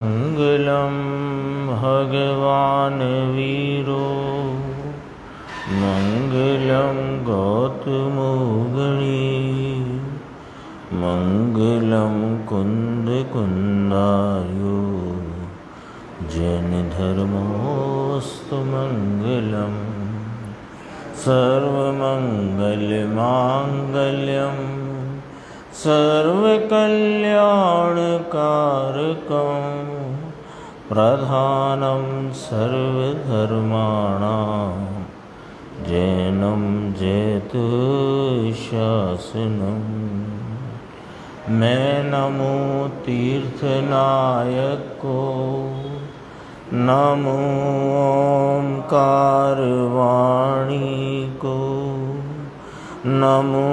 मंगलम भगवान वीरो मंगलम गौतमो गणी मंगलम कुंद कुंदायो जैन धर्मोस्तु मंगलम सर्वमंगल मांगल्यम सर्वकल्याणकारकं प्रधानं सर्वधर्माणां जैनं जयतुशासनं मैं नमो तीर्थनायक को नमो ओंकारवाणी को नमो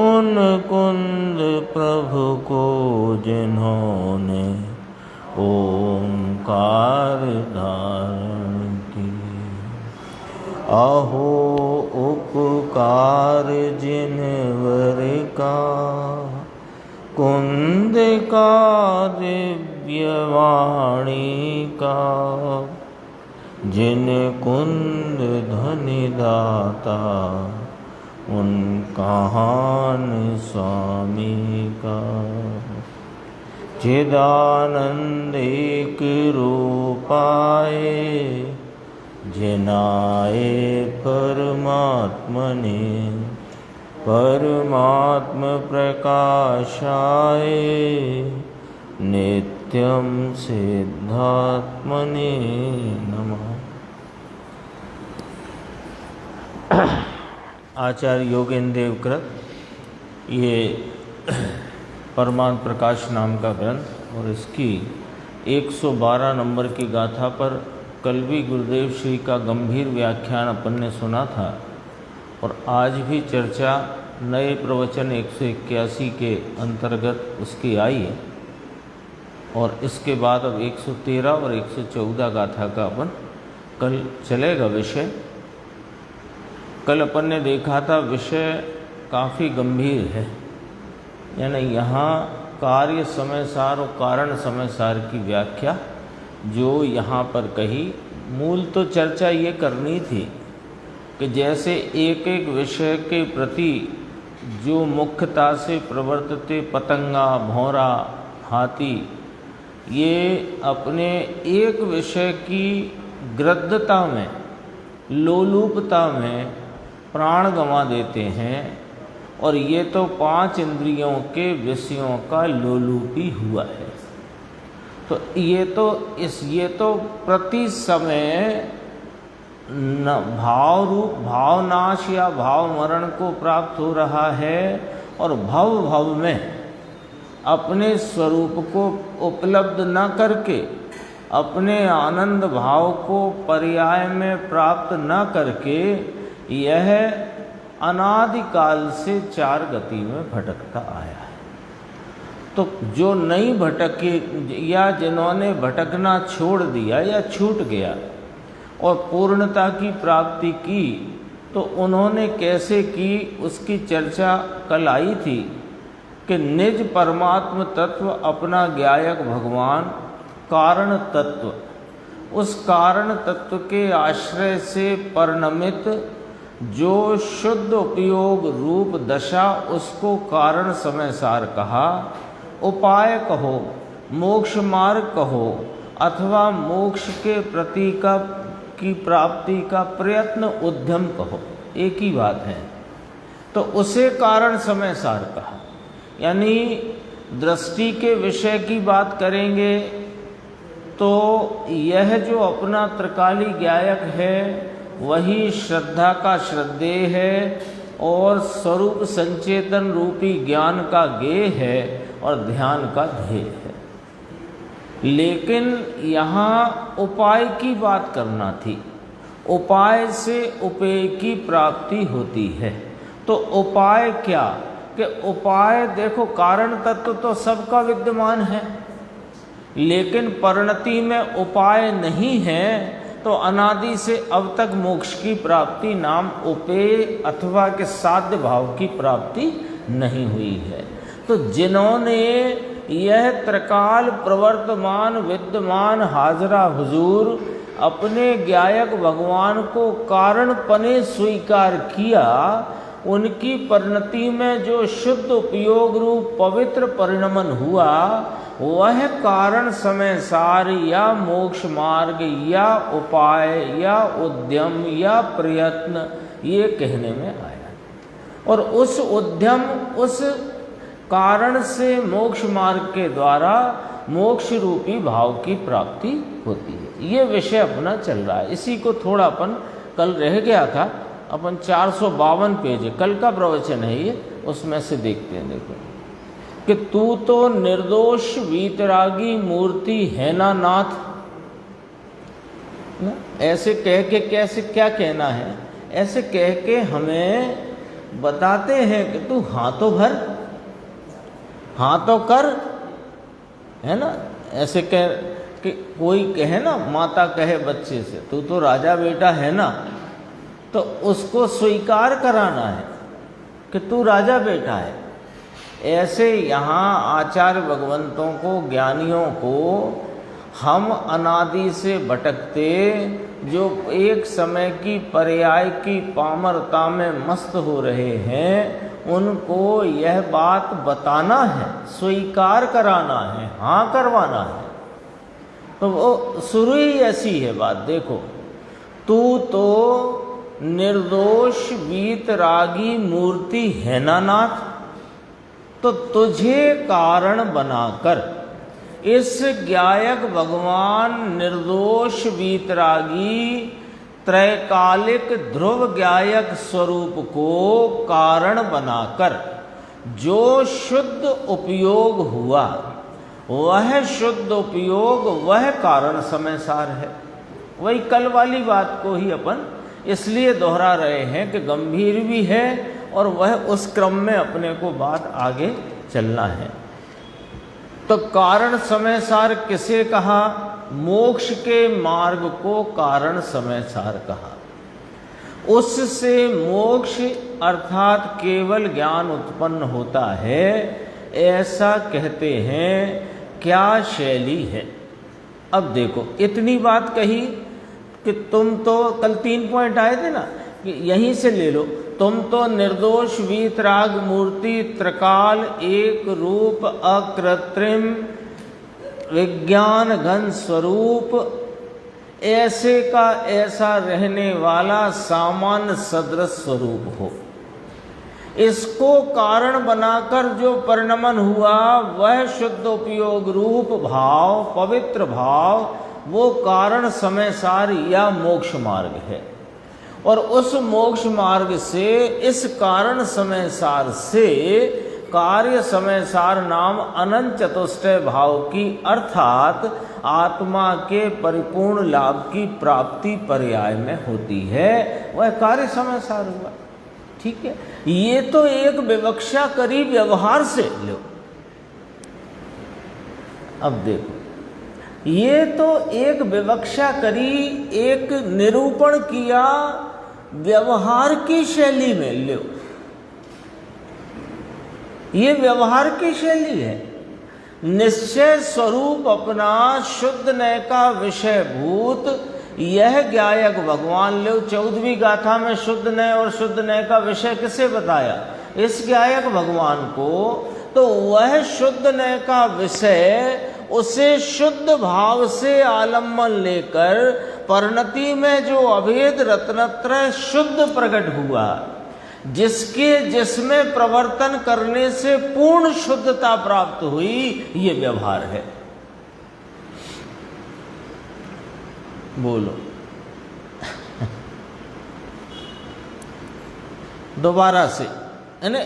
उन कुंद प्रभु को जिन्होंने ओंकार धारण की। अहो उपकार जिनवर का कुंद का दिव्य वाणी का जिन कुंद धनि दाता उन कहान स्वामी का। चिदानंद एक रूपाए जिनाए परमात्मने परमात्म प्रकाशाए नित्यं सिद्धात्मने नमः। आचार्य योगेंद्र देव कृत ये परमात्म प्रकाश नाम का ग्रंथ और इसकी 112 नंबर की गाथा पर कल भी गुरुदेव श्री का गंभीर व्याख्यान अपन ने सुना था और आज भी चर्चा नए प्रवचन 181 के अंतर्गत उसकी आई है और इसके बाद अब 113 और 114 गाथा का अपन कल चलेगा विषय। कल अपन ने देखा था विषय काफ़ी गंभीर है, यानी यहाँ कार्य समय सार और कारण समय सार की व्याख्या जो यहाँ पर कही। मूल तो चर्चा ये करनी थी कि जैसे एक एक विषय के प्रति जो मुख्यता से प्रवर्तते पतंगा भौरा हाथी ये अपने एक विषय की गृद्धता में लोलुपता में प्राण गंवा देते हैं और ये तो 5 इंद्रियों के विषयों का लोलुपी हुआ है। तो ये तो प्रति समय भाव रूप भावनाश या भाव मरण को प्राप्त हो रहा है और भव में अपने स्वरूप को उपलब्ध न करके अपने आनंद भाव को पर्याय में प्राप्त न करके यह अनादिकाल से 4 गति में भटकता आया है। तो जो नहीं भटके या जिन्होंने भटकना छोड़ दिया या छूट गया और पूर्णता की प्राप्ति की तो उन्होंने कैसे की उसकी चर्चा कल आई थी कि निज परमात्म तत्व अपना ज्ञायक भगवान कारण तत्व उस कारण तत्व के आश्रय से परिणमित जो शुद्ध उपयोग रूप दशा उसको कारण समय सार कहा। उपाय कहो मोक्ष मार्ग कहो अथवा मोक्ष के प्रति की प्राप्ति का प्रयत्न उद्यम कहो, एक ही बात है। तो उसे कारण समय सार कहा। यानी दृष्टि के विषय की बात करेंगे तो यह जो अपना त्रिकाली ज्ञायक है वही श्रद्धा का श्रद्धेय है और स्वरूप संचेतन रूपी ज्ञान का गेय है और ध्यान का ध्येय है। लेकिन यहाँ उपाय की बात करना थी। उपाय से उपेय की प्राप्ति होती है। तो उपाय क्या कि उपाय देखो कारण तत्व तो सबका विद्यमान है लेकिन परिणति में उपाय नहीं है तो अनादि से अब तक मोक्ष की प्राप्ति नाम उपेय अथवा के साध्य भाव की प्राप्ति नहीं हुई है। तो जिन्होंने यह त्रिकाल प्रवर्तमान विद्यमान हाजरा हुजूर अपने ज्ञायक भगवान को कारणपने स्वीकार किया, उनकी परिणति में जो शुद्ध उपयोग रूप पवित्र परिणमन हुआ, वह कारण समय सार या मोक्ष मार्ग या उपाय या उद्यम या प्रयत्न ये कहने में आया। और उस उद्यम, उस कारण से मोक्ष मार्ग के द्वारा मोक्ष रूपी भाव की प्राप्ति होती है। ये विषय अपना चल रहा है। इसी को थोड़ा अपन कल रह गया था, अपन 452 पेज है, कल का प्रवचन है ये, उसमें से देखते हैं। देखो कि तू तो निर्दोष वीतरागी मूर्ति है ना नाथ, ना? ऐसे कह के कैसे क्या कहना है, ऐसे कह के हमें बताते हैं कि तू हाथों भर, हाथों कर, है ना। ऐसे कह कि कोई कहे ना, माता कहे बच्चे से तू तो राजा बेटा है ना, तो उसको स्वीकार कराना है कि तू राजा बेटा है। ऐसे यहाँ आचार्य भगवंतों को, ज्ञानियों को हम अनादि से भटकते, जो एक समय की पर्याय की पामरता में मस्त हो रहे हैं, उनको यह बात बताना है, स्वीकार कराना है, हाँ करवाना है। तो वो शुरू ही ऐसी है बात। देखो, तू तो निर्दोष वीतरागी मूर्ति है ना नाथ, तो तुझे कारण बनाकर इस ज्ञायक भगवान निर्दोष वीतरागी त्रैकालिक ध्रुव ज्ञायक स्वरूप को कारण बनाकर जो शुद्ध उपयोग हुआ, वह शुद्ध उपयोग वह कारण समय सार है। वही कल वाली बात को ही अपन इसलिए दोहरा रहे हैं कि गंभीर भी है और वह उस क्रम में अपने को बात आगे चलना है। तो कारण समय सार किसे कहा? मोक्ष के मार्ग को कारण समय सार कहा। उससे मोक्ष अर्थात केवल ज्ञान उत्पन्न होता है, ऐसा कहते हैं। क्या शैली है? अब देखो, इतनी बात कही कि तुम तो कल 3 पॉइंट आए थे ना, कि यहीं से ले लो। तुम तो निर्दोष वीतराग मूर्ति त्रिकाल एक रूप अकृत्रिम विज्ञान घन स्वरूप ऐसे का ऐसा रहने वाला सामान्य सदृश स्वरूप हो। इसको कारण बनाकर जो परिणमन हुआ, वह शुद्ध उपयोग रूप भाव, पवित्र भाव, वो कारण समय सार या मोक्ष मार्ग है। और उस मोक्ष मार्ग से, इस कारण समय सार से कार्य समय सार नाम अनंत चतुष्टय भाव की अर्थात आत्मा के परिपूर्ण लाभ की प्राप्ति पर्याय में होती है, वह कार्य समय सार हुआ। ठीक है, ये तो एक विवक्षा करी व्यवहार से लो। अब देखो, ये तो एक विवक्षा करी, एक निरूपण किया व्यवहार की शैली में लो। ये व्यवहार की शैली है। निश्चय स्वरूप अपना शुद्ध नय का विषय भूत यह ज्ञायक भगवान लो। 14वीं गाथा में शुद्ध नय और शुद्ध नय का विषय किसे बताया? इस ज्ञायक भगवान को। तो वह शुद्ध नय का विषय, उसे शुद्ध भाव से आलम्बन लेकर परिणति में जो अभेद रत्नत्रय शुद्ध प्रकट हुआ, जिसमें प्रवर्तन करने से पूर्ण शुद्धता प्राप्त हुई, ये व्यवहार है। बोलो दोबारा से, यानी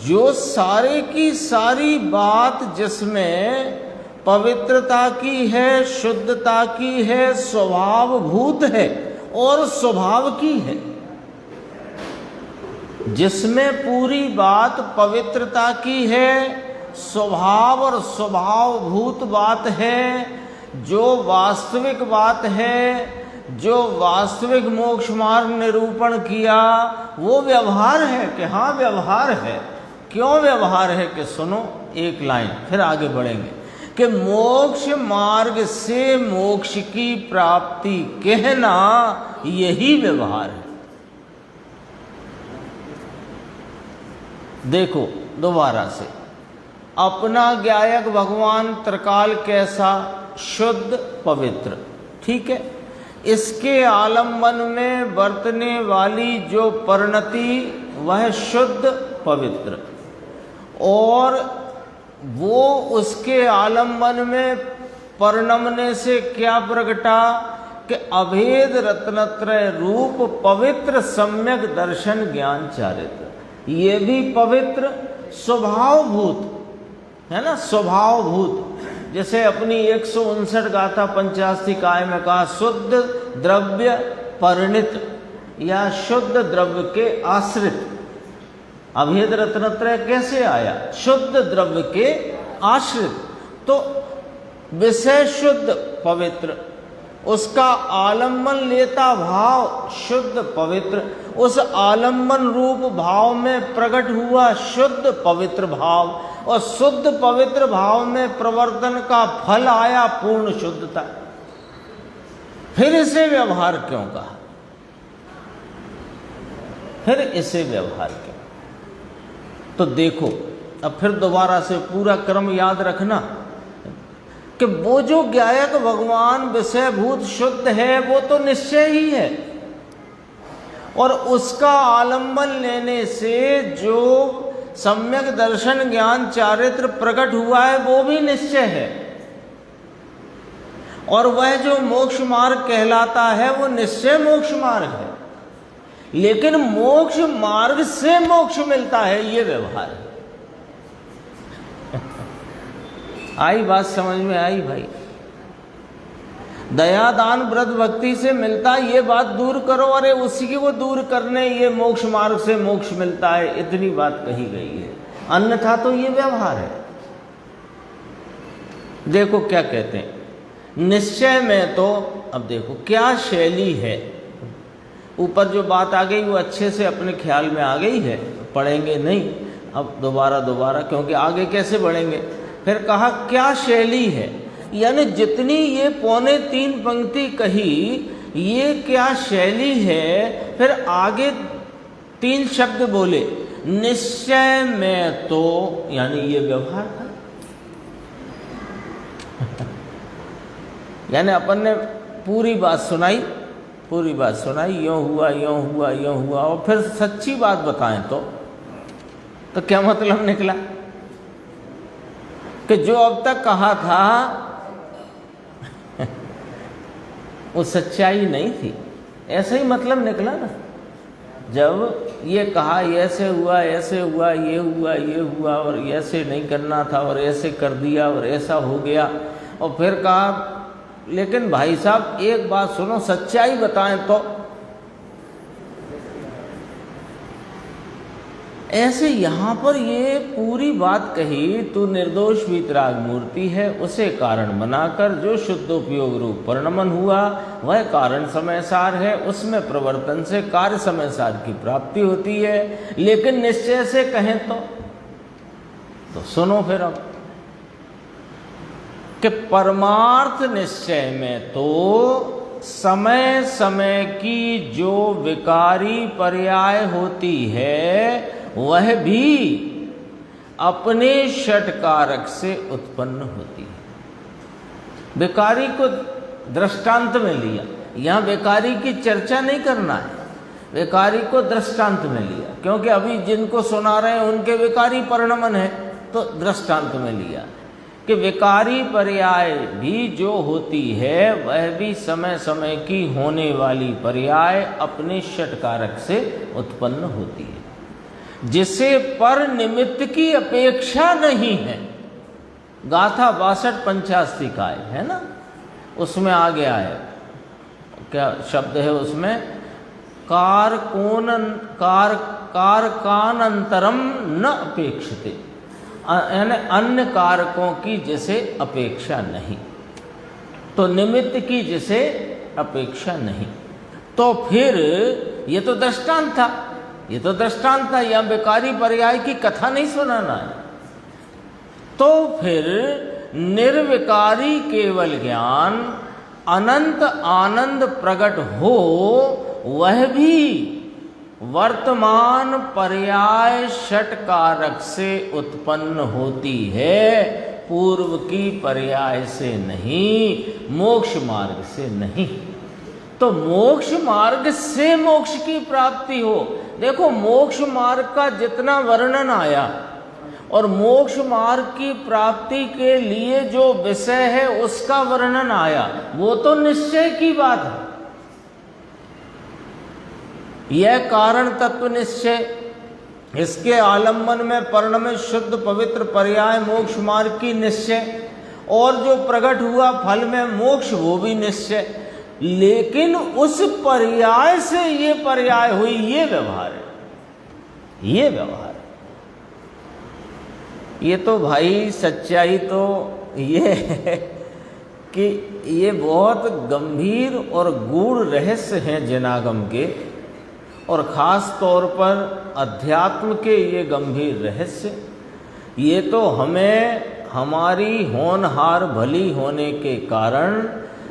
जो सारे की सारी बात जिसमें पवित्रता की है, शुद्धता की है, स्वभाव भूत है और स्वभाव की है, जिसमें पूरी बात पवित्रता की है, स्वभाव और स्वभाव भूत बात है, जो वास्तविक बात है, जो वास्तविक मोक्ष मार्ग निरूपण किया, वो व्यवहार है कि हाँ व्यवहार है। क्यों व्यवहार है कि सुनो एक लाइन फिर आगे बढ़ेंगे कि मोक्ष मार्ग से मोक्ष की प्राप्ति कहना यही व्यवहार है। देखो दोबारा से, अपना ज्ञायक भगवान त्रिकाल कैसा? शुद्ध पवित्र, ठीक है। इसके आलम्बन में बरतने वाली जो परिणति वह शुद्ध पवित्र, और वो उसके आलम्बन में परिणमने से क्या प्रगटा कि अभेद रत्नत्रय रूप पवित्र सम्यक दर्शन ज्ञान चारित्र। ये भी पवित्र स्वभावभूत है ना, स्वभावभूत। जैसे अपनी 159 गाथा पंचास्ती काय में कहा, शुद्ध द्रव्य परिणित या शुद्ध द्रव्य के आश्रित। अभेद रत्नत्रय कैसे आया? शुद्ध द्रव्य के आश्रित। तो विषय शुद्ध पवित्र, उसका आलम्बन लेता भाव शुद्ध पवित्र, उस आलम्बन रूप भाव में प्रकट हुआ शुद्ध पवित्र भाव, और शुद्ध पवित्र भाव में प्रवर्तन का फल आया पूर्ण शुद्धता। फिर इसे व्यवहार क्यों कहा? फिर इसे व्यवहार क्यों? तो देखो, अब फिर दोबारा से पूरा क्रम याद रखना कि वो जो ज्ञायक भगवान विषयभूत शुद्ध है वो तो निश्चय ही है, और उसका आलंबन लेने से जो सम्यक दर्शन ज्ञान चारित्र प्रकट हुआ है वो भी निश्चय है, और वह जो मोक्ष मार्ग कहलाता है वो निश्चय मोक्ष मार्ग है। लेकिन मोक्ष मार्ग से मोक्ष मिलता है, ये व्यवहार है। आई बात समझ में आई भाई? दया दान व्रत भक्ति से मिलता, ये बात दूर करो, अरे उसी की वो दूर करने ये मोक्ष मार्ग से मोक्ष मिलता है, इतनी बात कही गई है। अन्यथा तो ये व्यवहार है। देखो क्या कहते हैं निश्चय में, तो अब देखो क्या शैली है। ऊपर जो बात आ गई वो अच्छे से अपने ख्याल में आ गई है, पढ़ेंगे नहीं अब दोबारा, क्योंकि आगे कैसे बढ़ेंगे। फिर कहा क्या शैली है, यानी जितनी ये 3.25 पंक्ति कही ये क्या शैली है। फिर आगे 3 शब्द बोले, निश्चय में तो, यानी ये व्यवहार था। यानी अपन ने पूरी बात सुनाई, यूँ हुआ, और फिर सच्ची बात बताएं तो क्या मतलब निकला कि जो अब तक कहा था वो सच्चाई नहीं थी, ऐसा ही मतलब निकला ना। जब ये कहा ऐसे हुआ, ये हुआ और ऐसे नहीं करना था और ऐसे कर दिया और ऐसा हो गया, और फिर कहा लेकिन भाई साहब एक बात सुनो, सच्चाई बताएं तो। ऐसे यहाँ पर ये पूरी बात कही, तू निर्दोष वीतराग मूर्ति है, उसे कारण बनाकर जो शुद्धोपयोग रूप परिणमन हुआ वह कारण समय सार है, उसमें प्रवर्तन से कार्य समय सार की प्राप्ति होती है। लेकिन निश्चय से कहें तो सुनो फिर अब कि परमार्थ निश्चय में तो समय समय की जो विकारी पर्याय होती है वह भी अपने षटकारक से उत्पन्न होती है। विकारी को दृष्टांत में लिया, यहाँ विकारी की चर्चा नहीं करना है, विकारी को दृष्टांत में लिया, क्योंकि अभी जिनको सुना रहे हैं उनके विकारी परिणमन है, तो दृष्टांत में लिया कि विकारी पर्याय भी जो होती है वह भी समय समय की होने वाली पर्याय अपने षटकारक से उत्पन्न होती है, जिसे पर निमित्त की अपेक्षा नहीं है। गाथा 62 पंचास्ती काय है ना, उसमें आ गया है, क्या शब्द है उसमें, कारकानंतरम न अपेक्षते, यानी अन्य कारकों की जिसे अपेक्षा नहीं, तो निमित्त की जिसे अपेक्षा नहीं। तो फिर ये तो दृष्टांत था, ये तो दृष्टांत है, यहाँ विकारी पर्याय की कथा नहीं सुनाना है। तो फिर निर्विकारी केवल ज्ञान अनंत आनंद प्रकट हो, वह भी वर्तमान पर्याय षटकारक से उत्पन्न होती है, पूर्व की पर्याय से नहीं, मोक्ष मार्ग से नहीं। तो मोक्ष मार्ग से मोक्ष की प्राप्ति हो। देखो, मोक्ष मार्ग का जितना वर्णन आया और मोक्ष मार्ग की प्राप्ति के लिए जो विषय है उसका वर्णन आया, वो तो निश्चय की बात है। यह कारण तत्व निश्चय, इसके आलंबन में पर्ण में शुद्ध पवित्र पर्याय मोक्ष मार्ग की निश्चय, और जो प्रकट हुआ फल में मोक्ष, वो भी निश्चय। लेकिन उस पर्याय से ये पर्याय हुई, ये व्यवहार है, ये व्यवहार। ये तो भाई सच्चाई तो ये है कि ये बहुत गंभीर और गूढ़ रहस्य हैं जिनागम के, और ख़ास तौर पर अध्यात्म के ये गंभीर रहस्य। ये तो हमें हमारी होनहार भली होने के कारण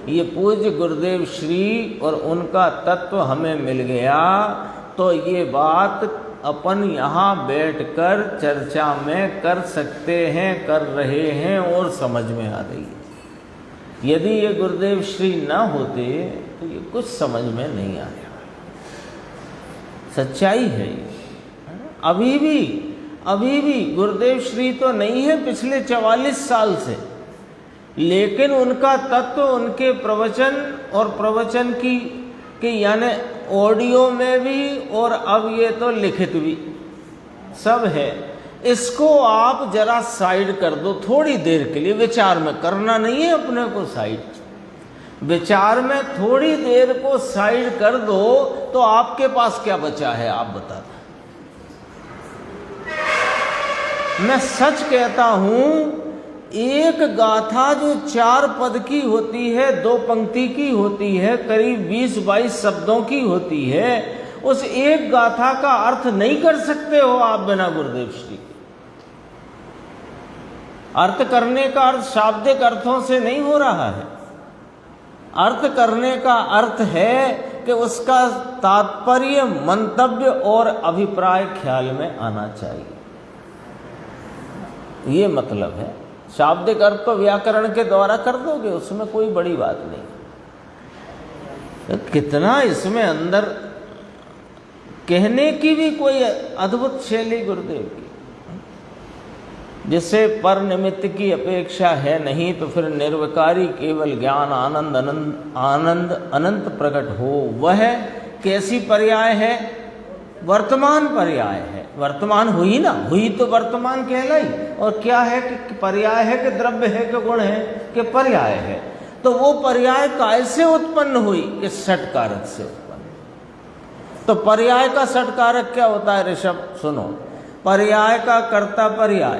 ये पूज्य गुरुदेव श्री और उनका तत्व हमें मिल गया, तो ये बात अपन यहाँ बैठकर चर्चा में कर सकते हैं, कर रहे हैं और समझ में आ रही है। यदि ये गुरुदेव श्री न होते तो ये कुछ समझ में नहीं आया। सच्चाई है ये। अभी भी गुरुदेव श्री तो नहीं है पिछले 44 साल से, लेकिन उनका तत्व, उनके प्रवचन और प्रवचन की यानी ऑडियो में भी, और अब ये तो लिखित भी सब है। इसको आप जरा साइड कर दो थोड़ी देर के लिए, विचार में करना नहीं है अपने को साइड, विचार में थोड़ी देर को साइड कर दो, तो आपके पास क्या बचा है आप बता दो। मैं सच कहता हूं, एक गाथा जो 4 पद की होती है, 2 पंक्ति की होती है, करीब 20-22 शब्दों की होती है, उस एक गाथा का अर्थ नहीं कर सकते हो आप बिना गुरुदेव श्री के। अर्थ करने का अर्थ शाब्दिक अर्थों से नहीं हो रहा है। अर्थ करने का अर्थ है कि उसका तात्पर्य, मंतव्य और अभिप्राय ख्याल में आना चाहिए, ये मतलब है। शाब्दिक अर्थ तो व्याकरण के द्वारा कर दोगे, उसमें कोई बड़ी बात नहीं। तो कितना इसमें अंदर कहने की भी कोई अद्भुत शैली गुरुदेव की, जिससे पर निमित्त की अपेक्षा है नहीं, तो फिर निर्विकारी केवल ज्ञान आनंद आनंद अनंत प्रकट हो, वह कैसी पर्याय है? वर्तमान पर्याय है। वर्तमान हुई ना, हुई तो वर्तमान कहलाई। और क्या है कि पर्याय है कि द्रव्य है कि गुण है कि पर्याय है। तो वो पर्याय कैसे उत्पन्न हुई? इस षटकारक से उत्पन्न। तो पर्याय का षटकारक क्या होता है ऋषभ? सुनो, पर्याय का कर्ता पर्याय,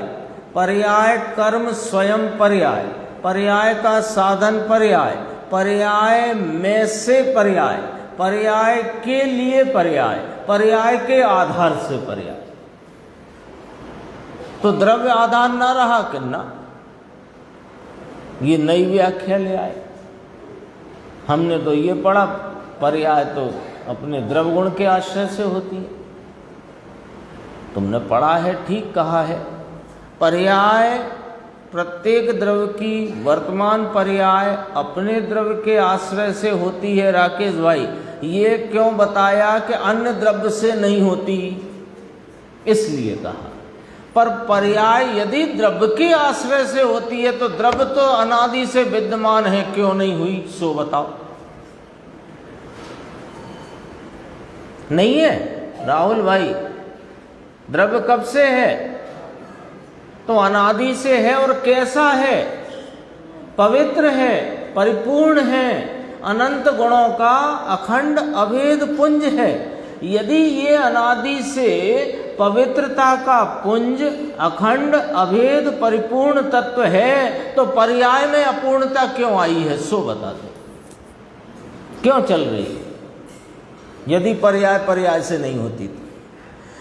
पर्याय कर्म स्वयं पर्याय, पर्याय का साधन पर्याय, पर्याय में से पर्याय, पर्याय के लिए पर्याय, पर्याय के आधार से पर्याय। तो द्रव्य आधार ना रहा किन्ना, ये नई व्याख्या ले आए। हमने तो ये पढ़ा पर्याय तो अपने द्रव्य गुण के आश्रय से होती है। तुमने पढ़ा है, ठीक कहा है। पर्याय प्रत्येक द्रव्य की वर्तमान पर्याय अपने द्रव्य के आश्रय से होती है। राकेश भाई, ये क्यों बताया कि अन्य द्रव्य से नहीं होती? इसलिए कहा। पर पर्याय यदि द्रव्य के आश्रय से होती है तो द्रव्य तो अनादि से विद्यमान है, क्यों नहीं हुई? सो बताओ। नहीं है राहुल भाई? द्रव्य कब से है? तो अनादि से है। और कैसा है? पवित्र है, परिपूर्ण है, अनंत गुणों का अखंड अभेद पुंज है। यदि ये अनादि से पवित्रता का पुंज, अखंड अभेद परिपूर्ण तत्व है, तो पर्याय में अपूर्णता क्यों आई है? सो बता दो, क्यों चल रही है? यदि पर्याय पर्याय से नहीं होती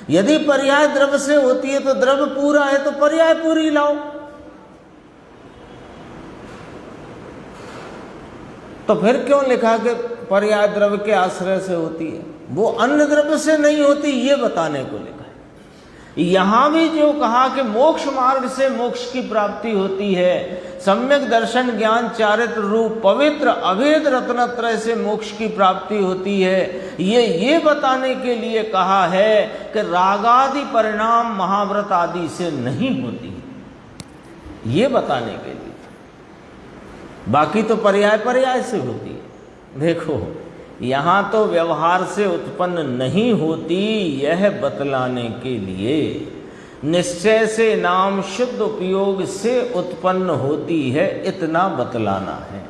यदि पर्याय द्रव्य से होती है तो द्रव्य पूरा है तो पर्याय पूरी लाओ। तो फिर क्यों लिखा कि पर्याय द्रव्य के आश्रय से होती है? वो अन्य द्रव्य से नहीं होती, ये बताने को लिखा है। यहां भी जो कहा कि मोक्ष मार्ग से मोक्ष की प्राप्ति होती है, सम्यक दर्शन ज्ञान चारित्र रूप पवित्र अभेद रत्नत्रय से मोक्ष की प्राप्ति होती है, ये बताने के लिए कहा है कि रागादि परिणाम महाव्रत आदि से नहीं होती, ये बताने के लिए। बाकी तो पर्याय पर्याय से होती है। देखो यहां तो व्यवहार से उत्पन्न नहीं होती, यह बतलाने के लिए निश्चय से नाम शुद्ध उपयोग से उत्पन्न होती है, इतना बतलाना है।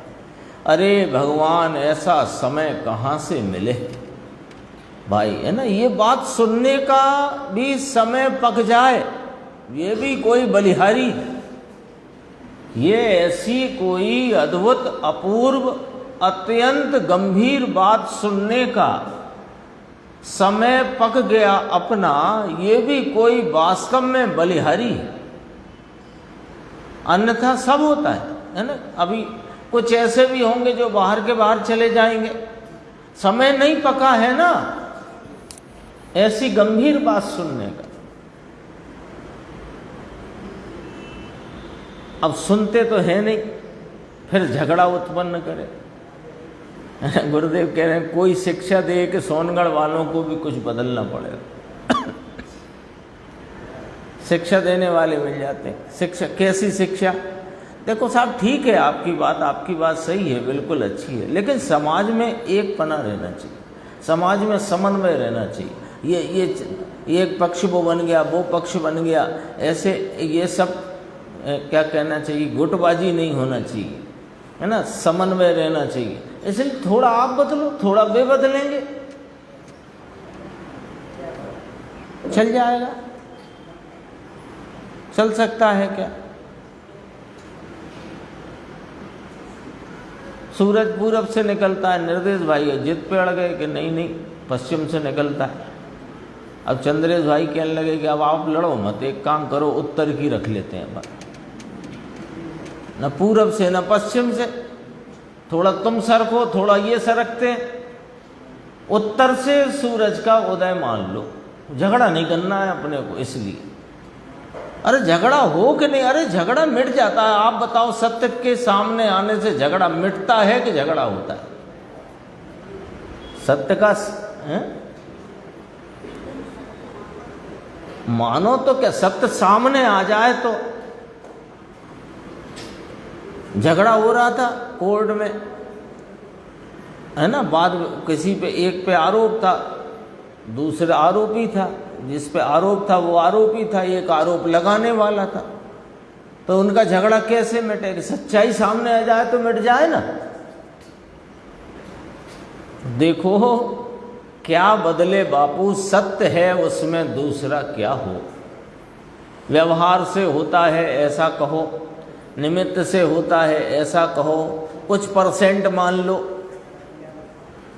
अरे भगवान ऐसा समय कहाँ से मिले भाई, है ना? ये बात सुनने का भी समय पक जाए, ये भी कोई बलिहारी है। ये ऐसी कोई अद्भुत अपूर्व अत्यंत गंभीर बात सुनने का समय पक गया अपना, ये भी कोई वास्तव में बलिहारी है। अन्यथा सब होता है ना? अभी कुछ ऐसे भी होंगे जो बाहर के बाहर चले जाएंगे, समय नहीं पका है ना ऐसी गंभीर बात सुनने का। अब सुनते तो है नहीं, फिर झगड़ा उत्पन्न करे। गुरुदेव कह रहे हैं कोई शिक्षा दे कि सोनगढ़ वालों को भी कुछ बदलना पड़ेगा। शिक्षा देने वाले मिल जाते हैं। शिक्षा कैसी शिक्षा? देखो साहब ठीक है, आपकी बात सही है, बिल्कुल अच्छी है, लेकिन समाज में एक पना रहना चाहिए, समाज में समन्वय रहना चाहिए। ये एक पक्ष वो बन गया, वो पक्ष बन गया, ऐसे ये सब क्या कहना चाहिए, गुटबाजी नहीं होना चाहिए, है ना? समन्वय रहना चाहिए। इसलिए थोड़ा आप बदलो, थोड़ा वे बदलेंगे, चल जाएगा। चल सकता है क्या? सूरज पूरब से निकलता है, निर्देश भाई जिद पे अड़ गए कि नहीं पश्चिम से निकलता है। अब चंद्रेश भाई कहने लगे कि अब आप लड़ो मत, एक काम करो उत्तर की रख लेते हैं बात, न पूरब से न पश्चिम से, थोड़ा तुम सरको थोड़ा ये सरकते हैं, उत्तर से सूरज का उदय मान लो। झगड़ा नहीं करना है अपने को इसलिए। अरे झगड़ा हो कि नहीं? अरे झगड़ा मिट जाता है। आप बताओ सत्य के सामने आने से झगड़ा मिटता है कि झगड़ा होता है? सत्य का मानो तो क्या सत्य सामने आ जाए तो झगड़ा हो रहा था कोर्ट में, है ना? बाद किसी पे एक पे आरोप था, दूसरा आरोपी था, जिस पे आरोप था वो आरोपी था, एक आरोप लगाने वाला था। तो उनका झगड़ा कैसे मिटेगा? सच्चाई सामने आ जाए तो मिट जाए ना। देखो क्या बदले बापू, सत्य है उसमें दूसरा क्या हो। व्यवहार से होता है ऐसा कहो, निमित्त से होता है ऐसा कहो, कुछ परसेंट मान लो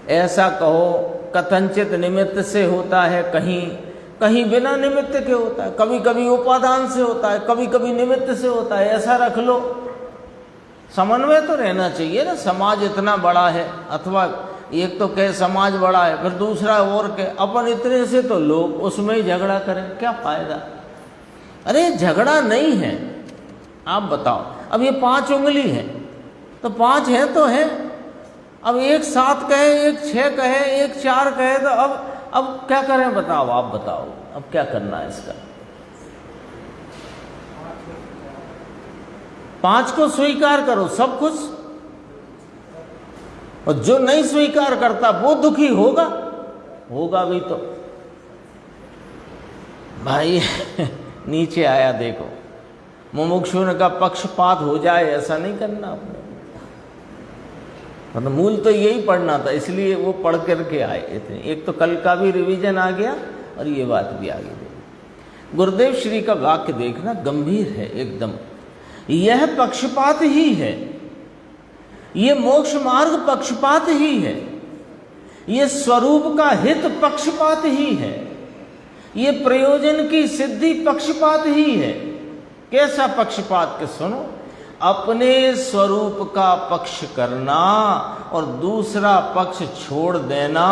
ऐसा कहो, कथनचित निमित्त से होता है, कहीं बिना निमित्त के होता है, कभी कभी उपादान से होता है, कभी कभी निमित्त से होता है, ऐसा रख लो। समन्वय तो रहना चाहिए ना। समाज इतना बड़ा है, अथवा एक तो कहे समाज बड़ा है, फिर दूसरा और कहे अपन इतने से तो लोग उसमें ही झगड़ा करें, क्या फायदा? अरे झगड़ा नहीं है। आप बताओ, अब ये 5 उंगली है तो 5 है तो है, अब एक 7 कहे, एक 6 कहे, एक 4 कहे, तो अब क्या करें बताओ? आप बताओ अब क्या करना है इसका? 5 को स्वीकार करो सब कुछ, और जो नहीं स्वीकार करता वो दुखी होगा भी तो भाई। नीचे आया देखो, मुमुक्षु का पक्षपात हो जाए ऐसा नहीं करना आपने। मतलब मूल तो यही पढ़ना था, इसलिए वो पढ़ करके आए थे। एक तो कल का भी रिवीजन आ गया और ये बात भी आ गई। गुरुदेव श्री का वाक्य देखना गंभीर है एकदम। यह पक्षपात ही है, ये मोक्ष मार्ग पक्षपात ही है, ये स्वरूप का हित पक्षपात ही है। ये प्रयोजन की सिद्धि पक्षपात ही है। कैसा पक्षपात के सुनो, अपने स्वरूप का पक्ष करना और दूसरा पक्ष छोड़ देना,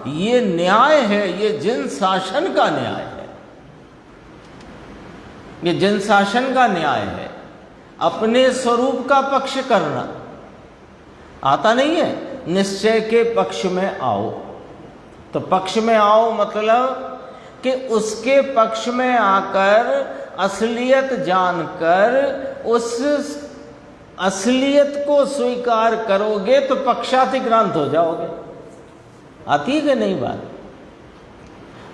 ये न्याय है, ये जिन शासन का न्याय है, ये जिन शासन का न्याय है। अपने स्वरूप का पक्ष करना आता नहीं है, निश्चय के पक्ष में आओ। तो पक्ष में आओ मतलब कि उसके पक्ष में आकर असलियत जानकर उस असलियत को स्वीकार करोगे तो पक्षातिक्रांत हो जाओगे। आती है कि नहीं बात?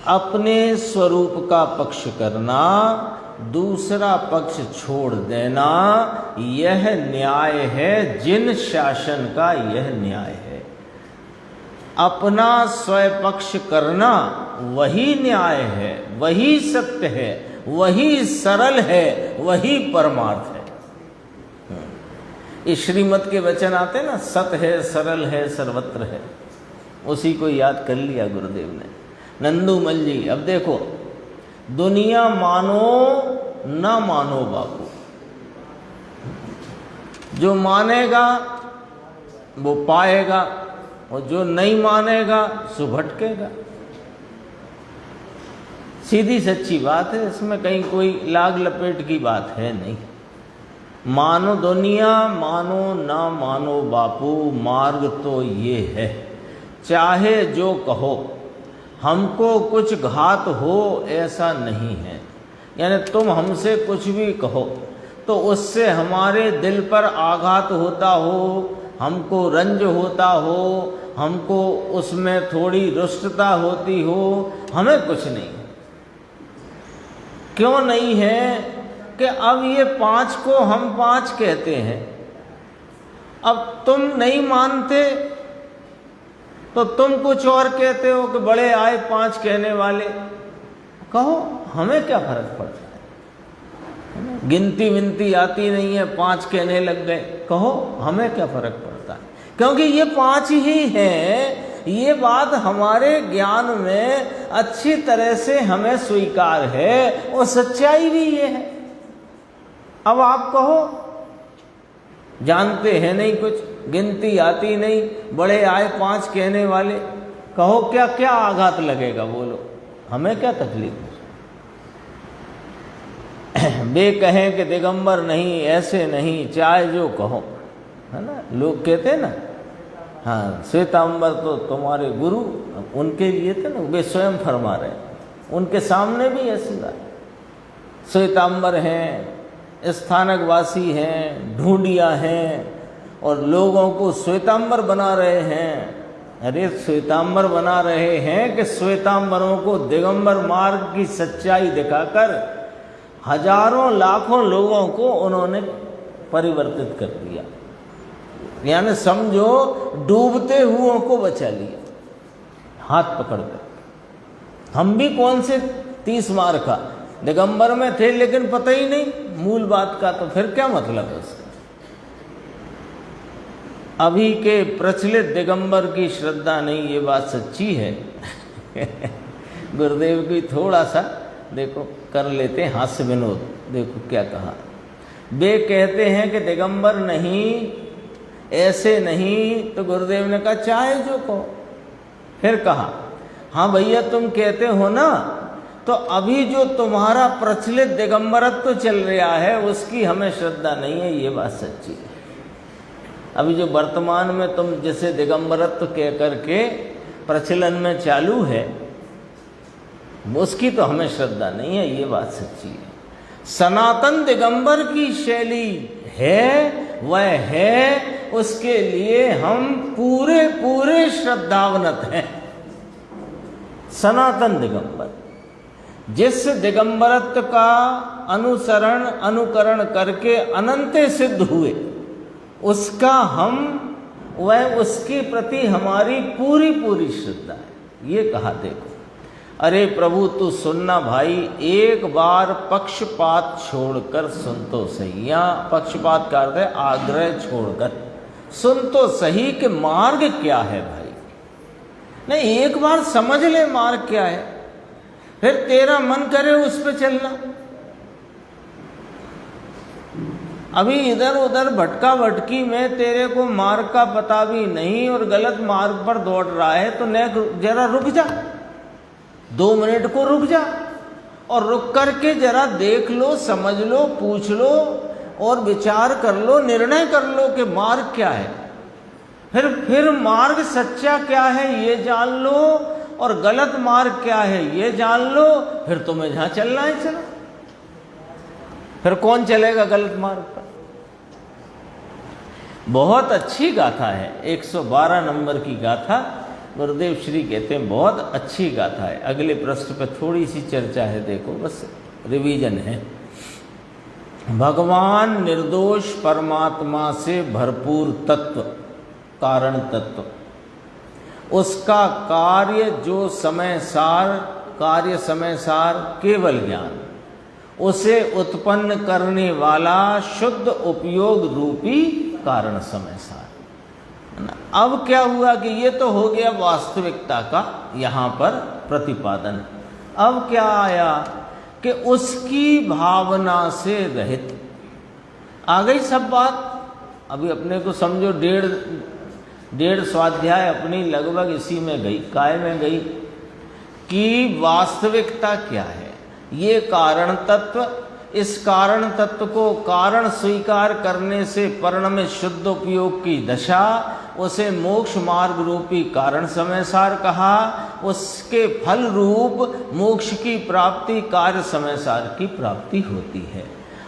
अपने स्वरूप का पक्ष करना, दूसरा पक्ष छोड़ देना, यह न्याय है, जिन शासन का यह न्याय है। अपना स्वपक्ष करना वही न्याय है, वही सत्य है, वही सरल है, वही परमार्थ है। इस श्रीमत के वचन आते ना, सत है, सरल है, सर्वत्र है, उसी को याद कर लिया गुरुदेव ने। नंदूमल जी, अब देखो, दुनिया मानो ना मानो बापू, जो मानेगा वो पाएगा और जो नहीं मानेगा सो भटकेगा। सीधी सच्ची बात है, इसमें कहीं कोई लाग लपेट की बात है नहीं। मानो दुनिया, मानो ना मानो बापू, मार्ग तो ये है, चाहे जो कहो, हमको कुछ घात हो ऐसा नहीं है। यानी तुम हमसे कुछ भी कहो तो उससे हमारे दिल पर आघात होता हो, हमको रंज होता हो, हमको उसमें थोड़ी रुष्टता होती हो, हमें कुछ नहीं। क्यों नहीं है कि अब ये 5 को हम 5 कहते हैं, अब तुम नहीं मानते तो तुम कुछ और कहते हो कि बड़े आए 5 कहने वाले, कहो, हमें क्या फर्क पड़ता है? गिनती विनती आती नहीं है, 5 कहने लग गए, कहो, हमें क्या फर्क पड़ता है? क्योंकि ये 5 ही हैं। ये बात हमारे ज्ञान में अच्छी तरह से हमें स्वीकार है और सच्चाई भी ये है। अब आप कहो, जानते हैं नहीं कुछ, गिनती आती नहीं, बड़े आए 5 कहने वाले, कहो क्या क्या आघात लगेगा, बोलो, हमें क्या तकलीफ है? वे कहें कि दिगंबर नहीं, ऐसे नहीं, चाहे जो कहो, है ना। लोग कहते हैं ना, हाँ, श्वेतांबर तो तुम्हारे गुरु, उनके लिए थे ना, वे स्वयं फरमा रहे, उनके सामने भी ऐसी बात। श्वेतांबर हैं, स्थानकवासी हैं, ढूंढिया हैं, और लोगों को श्वेतांबर बना रहे हैं। अरे श्वेतांबर बना रहे हैं कि श्वेतांबरों को दिगंबर मार्ग की सच्चाई दिखाकर हजारों लाखों लोगों को उन्होंने परिवर्तित कर दिया। यानी समझो, डूबते हुओं को बचा लिया हाथ पकड़कर। हम भी कौन से 30 मार का दिगंबर में थे, लेकिन पता ही नहीं मूल बात का, तो फिर क्या मतलब है उसका? अभी के प्रचलित दिगंबर की श्रद्धा नहीं, ये बात सच्ची है। गुरुदेव की थोड़ा सा देखो कर लेते हैं हास्य विनोद। देखो क्या कहा, वे कहते हैं कि दिगंबर नहीं, ऐसे नहीं, तो गुरुदेव ने कहा चाहे जो कहो। फिर कहा, हाँ भैया तुम कहते हो ना, तो अभी जो तुम्हारा प्रचलित दिगंबरत्व चल रहा है उसकी हमें श्रद्धा नहीं है, ये बात सच्ची है। अभी जो वर्तमान में तुम जिसे दिगंबरत्व कह करके प्रचलन में चालू है, उसकी तो हमें श्रद्धा नहीं है, ये बात सच्ची है। सनातन दिगंबर की शैली है, वह है, उसके लिए हम पूरे पूरे श्रद्धावनत हैं। सनातन दिगंबर, जिस दिगंबरत्व का अनुसरण अनुकरण करके अनंत सिद्ध हुए, उसका हम, वह उसके प्रति हमारी पूरी पूरी श्रद्धा है। ये कहा, देखो, अरे प्रभु तू सुनना भाई, एक बार पक्षपात छोड़कर सुन तो सही। यहाँ पक्षपात का अर्थ है आग्रह छोड़कर सुन तो सही कि मार्ग क्या है भाई। नहीं, एक बार समझ ले मार्ग क्या है। फिर तेरा मन करे उस पे चलना। अभी इधर उधर भटका भटकी में तेरे को मार्ग का पता भी नहीं और गलत मार्ग पर दौड़ रहा है, तो जरा रुक जा, 2 मिनट को रुक जा और रुक करके जरा देख लो, समझ लो, पूछ लो और विचार कर लो, निर्णय कर लो कि मार्ग क्या है। फिर मार्ग सच्चा क्या है ये जान लो और गलत मार्ग क्या है ये जान लो, फिर तुम्हें जहां चलना है चलो। फिर कौन चलेगा गलत मार्ग पर? बहुत अच्छी गाथा है, 112 नंबर की गाथा। गुरुदेव श्री कहते हैं बहुत अच्छी गाथा है। अगले पृष्ठ पर थोड़ी सी चर्चा है, देखो बस रिवीजन है। भगवान निर्दोष परमात्मा से भरपूर तत्व, कारण तत्व, उसका कार्य जो समय सार केवल ज्ञान, उसे उत्पन्न करने वाला शुद्ध उपयोग रूपी कारण समय सार। अब क्या हुआ कि ये तो हो गया वास्तविकता का यहाँ पर प्रतिपादन। अब क्या आया कि उसकी भावना से रहित आ गई सब बात। अभी अपने को समझो 1.5 स्वाध्याय अपनी लगभग इसी में गई, काय में गई कि वास्तविकता क्या है, ये कारण तत्व, इस कारण तत्व को कारण स्वीकार करने से परिणमित शुद्ध उपयोग की दशा, उसे मोक्ष मार्ग रूपी कारण समय सार कहा। उसके फल रूप मोक्ष की प्राप्ति कार्य समय सार की प्राप्ति होती है।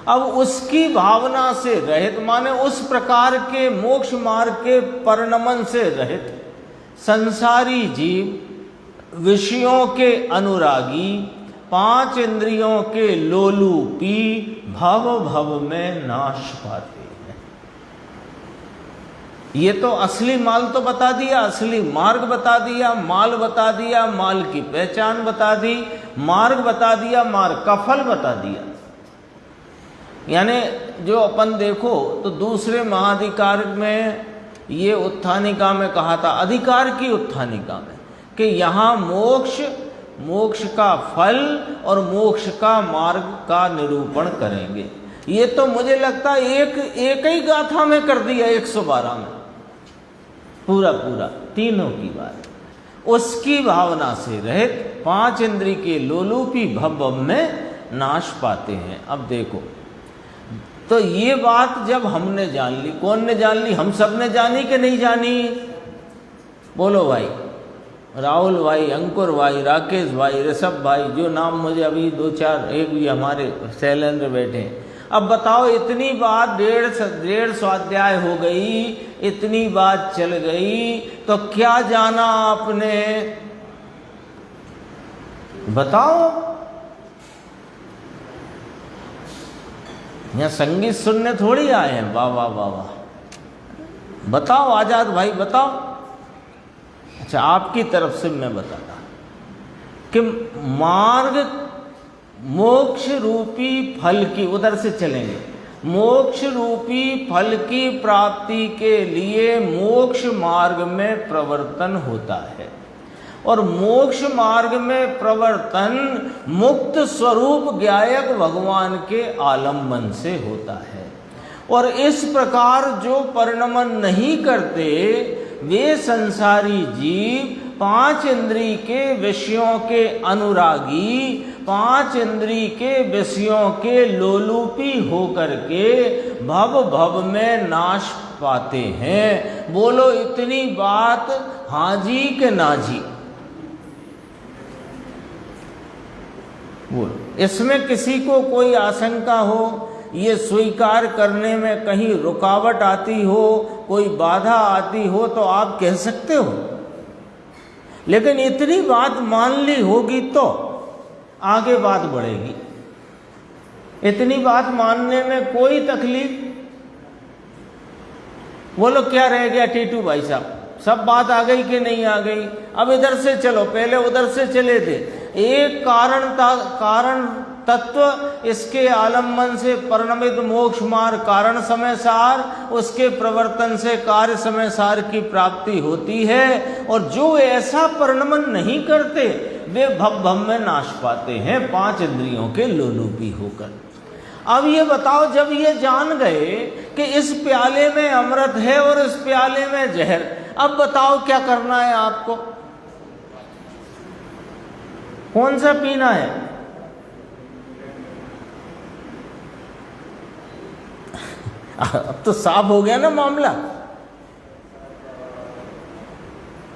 अब उसकी भावना से रहित माने उस प्रकार के मोक्ष मार्ग के परिणमन से रहित संसारी जीव विषयों के अनुरागी, 5 इंद्रियों के लोलूपी भव में नाश पाते हैं। ये तो असली माल तो बता दिया, असली मार्ग बता दिया, माल बता दिया, माल की पहचान बता दी, मार्ग बता दिया, मार्ग का फल बता दिया। यानी जो अपन देखो तो दूसरे महाधिकार में ये उत्थानिका में कहा था, अधिकार की उत्थानिका में, कि यहाँ मोक्ष का फल और मोक्ष का मार्ग का निरूपण करेंगे। ये तो मुझे लगता है एक ही गाथा में कर दिया, 112 में पूरा तीनों की बात। उसकी भावना से रहित 5 इंद्रिय के लोलूपी भव में नाश पाते हैं। अब देखो तो ये बात जब हमने जान ली, कौन ने जान ली? हम सब ने जानी कि नहीं जानी? बोलो भाई। राहुल भाई, अंकुर भाई, राकेश भाई, ऋषभ भाई, जो नाम मुझे अभी 2-4 एक भी हमारे शैलेंद्र बैठे हैं। अब बताओ, इतनी बात 1.5 स्वाध्याय हो गई, इतनी बात चल गई, तो क्या जाना आपने? बताओ। यहाँ संगीत सुनने थोड़ी आए हैं, वाह वाह वाह वाह। बताओ आजाद भाई, बताओ। अच्छा, आपकी तरफ से मैं बताता कि मार्ग मोक्ष रूपी फल की, उधर से चलेंगे, मोक्ष रूपी फल की प्राप्ति के लिए मोक्ष मार्ग में प्रवर्तन होता है। और मोक्ष मार्ग में प्रवर्तन मुक्त स्वरूप ज्ञायक भगवान के आलम्बन से होता है। और इस प्रकार जो परिणमन नहीं करते वे संसारी जीव 5 इंद्रिय के विषयों के अनुरागी, 5 इंद्रिय के विषयों के लोलूपी होकर के भव में नाश पाते हैं। बोलो, इतनी बात हाँ जी के ना जी? बोलो, इसमें किसी को कोई आशंका हो, ये स्वीकार करने में कहीं रुकावट आती हो, कोई बाधा आती हो, तो आप कह सकते हो। लेकिन इतनी बात मान ली होगी तो आगे बात बढ़ेगी। इतनी बात मानने में कोई तकलीफ? बोलो, क्या रह गया टीटू भाई साहब? सब बात आ गई कि नहीं आ गई? अब इधर से चलो, पहले उधर से चले थे। एक कारण तत्व, इसके आलम्बन से परिणमित मोक्ष मार्ग कारण समय सार, उसके प्रवर्तन से कार्य समय सार की प्राप्ति होती है। और जो ऐसा परिणमन नहीं करते वे भव भव में नाश पाते हैं 5 इंद्रियों के लोलुपी होकर। अब ये बताओ, जब ये जान गए कि इस प्याले में अमृत है और इस प्याले में जहर, अब बताओ क्या करना है आपको, कौन सा पीना है? अब तो साफ हो गया ना मामला,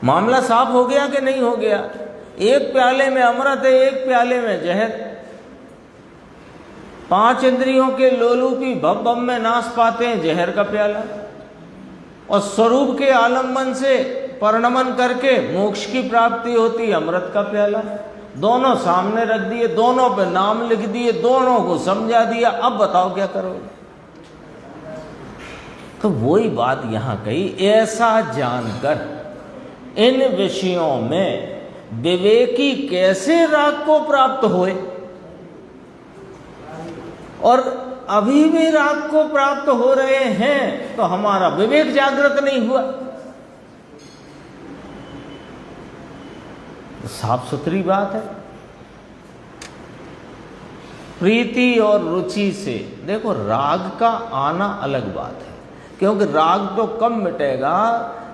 मामला साफ हो गया कि नहीं हो गया? एक प्याले में अमृत है, एक प्याले में जहर। 5 इंद्रियों के लोलुपी भव भव में नाश पाते हैं जहर का प्याला, और स्वरूप के आलम्बन से परिणमन करके मोक्ष की प्राप्ति होती है अमृत का प्याला। दोनों सामने रख दिए, दोनों पे नाम लिख दिए, दोनों को समझा दिया, अब बताओ क्या करोगे? तो वही बात यहां कही, ऐसा जानकर इन विषयों में विवेकी कैसे राग को प्राप्त होए, और अभी भी राग को प्राप्त हो रहे हैं तो हमारा विवेक जागृत नहीं हुआ। साफ सुथरी बात है। प्रीति और रुचि से देखो, राग का आना अलग बात है, क्योंकि राग तो कब मिटेगा,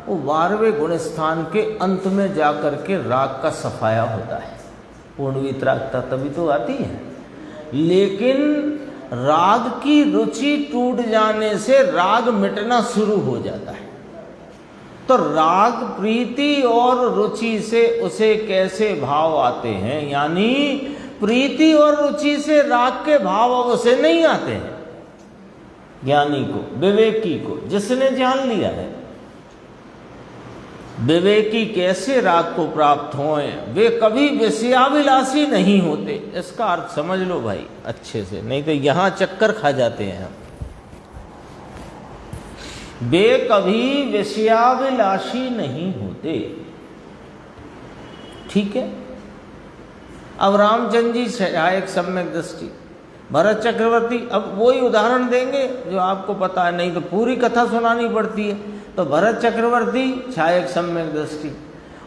वो 12वें गुण स्थान के अंत में जाकर के राग का सफाया होता है, पूर्ण वितरागता तभी तो आती है। लेकिन राग की रुचि टूट जाने से राग मिटना शुरू हो जाता है। तो राग प्रीति और रुचि से उसे कैसे भाव आते हैं, यानी प्रीति और रुचि से राग के भाव अब उसे नहीं आते हैं। ज्ञानी को, विवेकी को, जिसने जान लिया है, विवेकी कैसे राग को प्राप्त होए, वे कभी विषयाभिलाषी नहीं होते। इसका अर्थ समझ लो भाई अच्छे से, नहीं तो यहां चक्कर खा जाते हैं हम। वे कभी विषयाभिलाषी नहीं होते, ठीक है। अब रामचंद्र जी सहायक सम्यक दृष्टि, भरत चक्रवर्ती, अब वही उदाहरण देंगे जो आपको पता है, नहीं तो पूरी कथा सुनानी पड़ती है। तो भरत चक्रवर्ती सहायक सम्यक दृष्टि,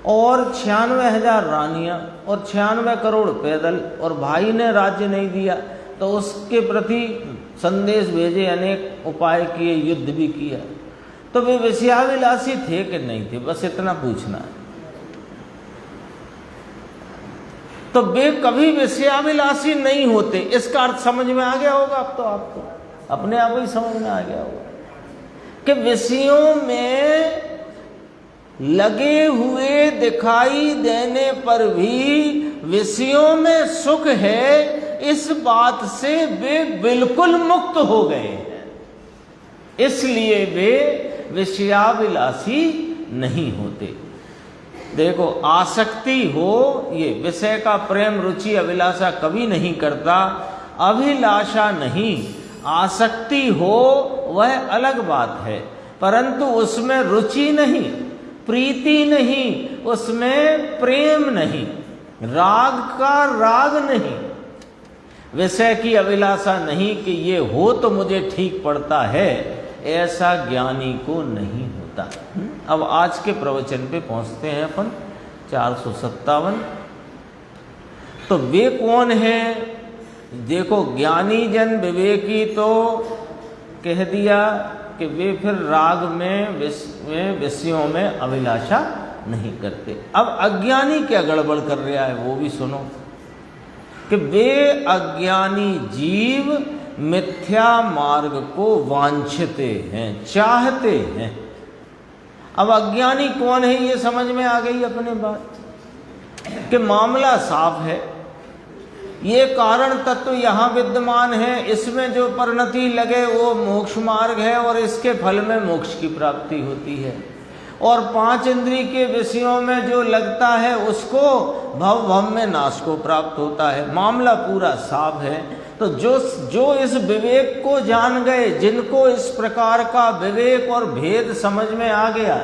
और 96,000 रानियां और 96 करोड़ पैदल, और भाई ने राज्य नहीं दिया तो उसके प्रति संदेश भेजे, अनेक उपाय किए, युद्ध भी किया। तो वे विषयाभिलाषी थे कि नहीं थे, बस इतना पूछना है। तो वे कभी विषयाभिलाषी नहीं होते, इसका अर्थ समझ में आ गया होगा। अब तो आपको अपने आप ही समझ में आ गया होगा कि विषयों में लगे हुए दिखाई देने पर भी विषयों में सुख है, इस बात से वे बिल्कुल मुक्त हो गए हैं, इसलिए वे विषयाभिलाषी नहीं होते। देखो, आसक्ति हो, ये विषय का प्रेम रुचि अभिलाषा कभी नहीं करता, अभिलाषा नहीं, आसक्ति हो वह अलग बात है, परंतु उसमें रुचि नहीं, प्रीति नहीं, उसमें प्रेम नहीं, राग का राग नहीं, विषय की अभिलाषा नहीं कि ये हो तो मुझे ठीक पड़ता है, ऐसा ज्ञानी को नहीं होता। अब आज के प्रवचन पे पहुंचते हैं अपन, 457। तो वे कौन हैं? देखो, ज्ञानी जन विवेकी तो कह दिया कि वे फिर राग में विषयों में अभिलाषा नहीं करते। अब अज्ञानी क्या गड़बड़ कर रहा है वो भी सुनो, कि वे अज्ञानी जीव मिथ्या मार्ग को वांछते हैं, चाहते हैं। अब अज्ञानी कौन है ये समझ में आ गई अपने बात, कि मामला साफ है, ये कारण तत्व यहाँ विद्यमान है, इसमें जो परिणति लगे वो मोक्ष मार्ग है, और इसके फल में मोक्ष की प्राप्ति होती है। और 5 इंद्रिय के विषयों में जो लगता है उसको भव भव में नाश को प्राप्त होता है। मामला पूरा साफ है। तो जो इस विवेक को जान गए, जिनको इस प्रकार का विवेक और भेद समझ में आ गया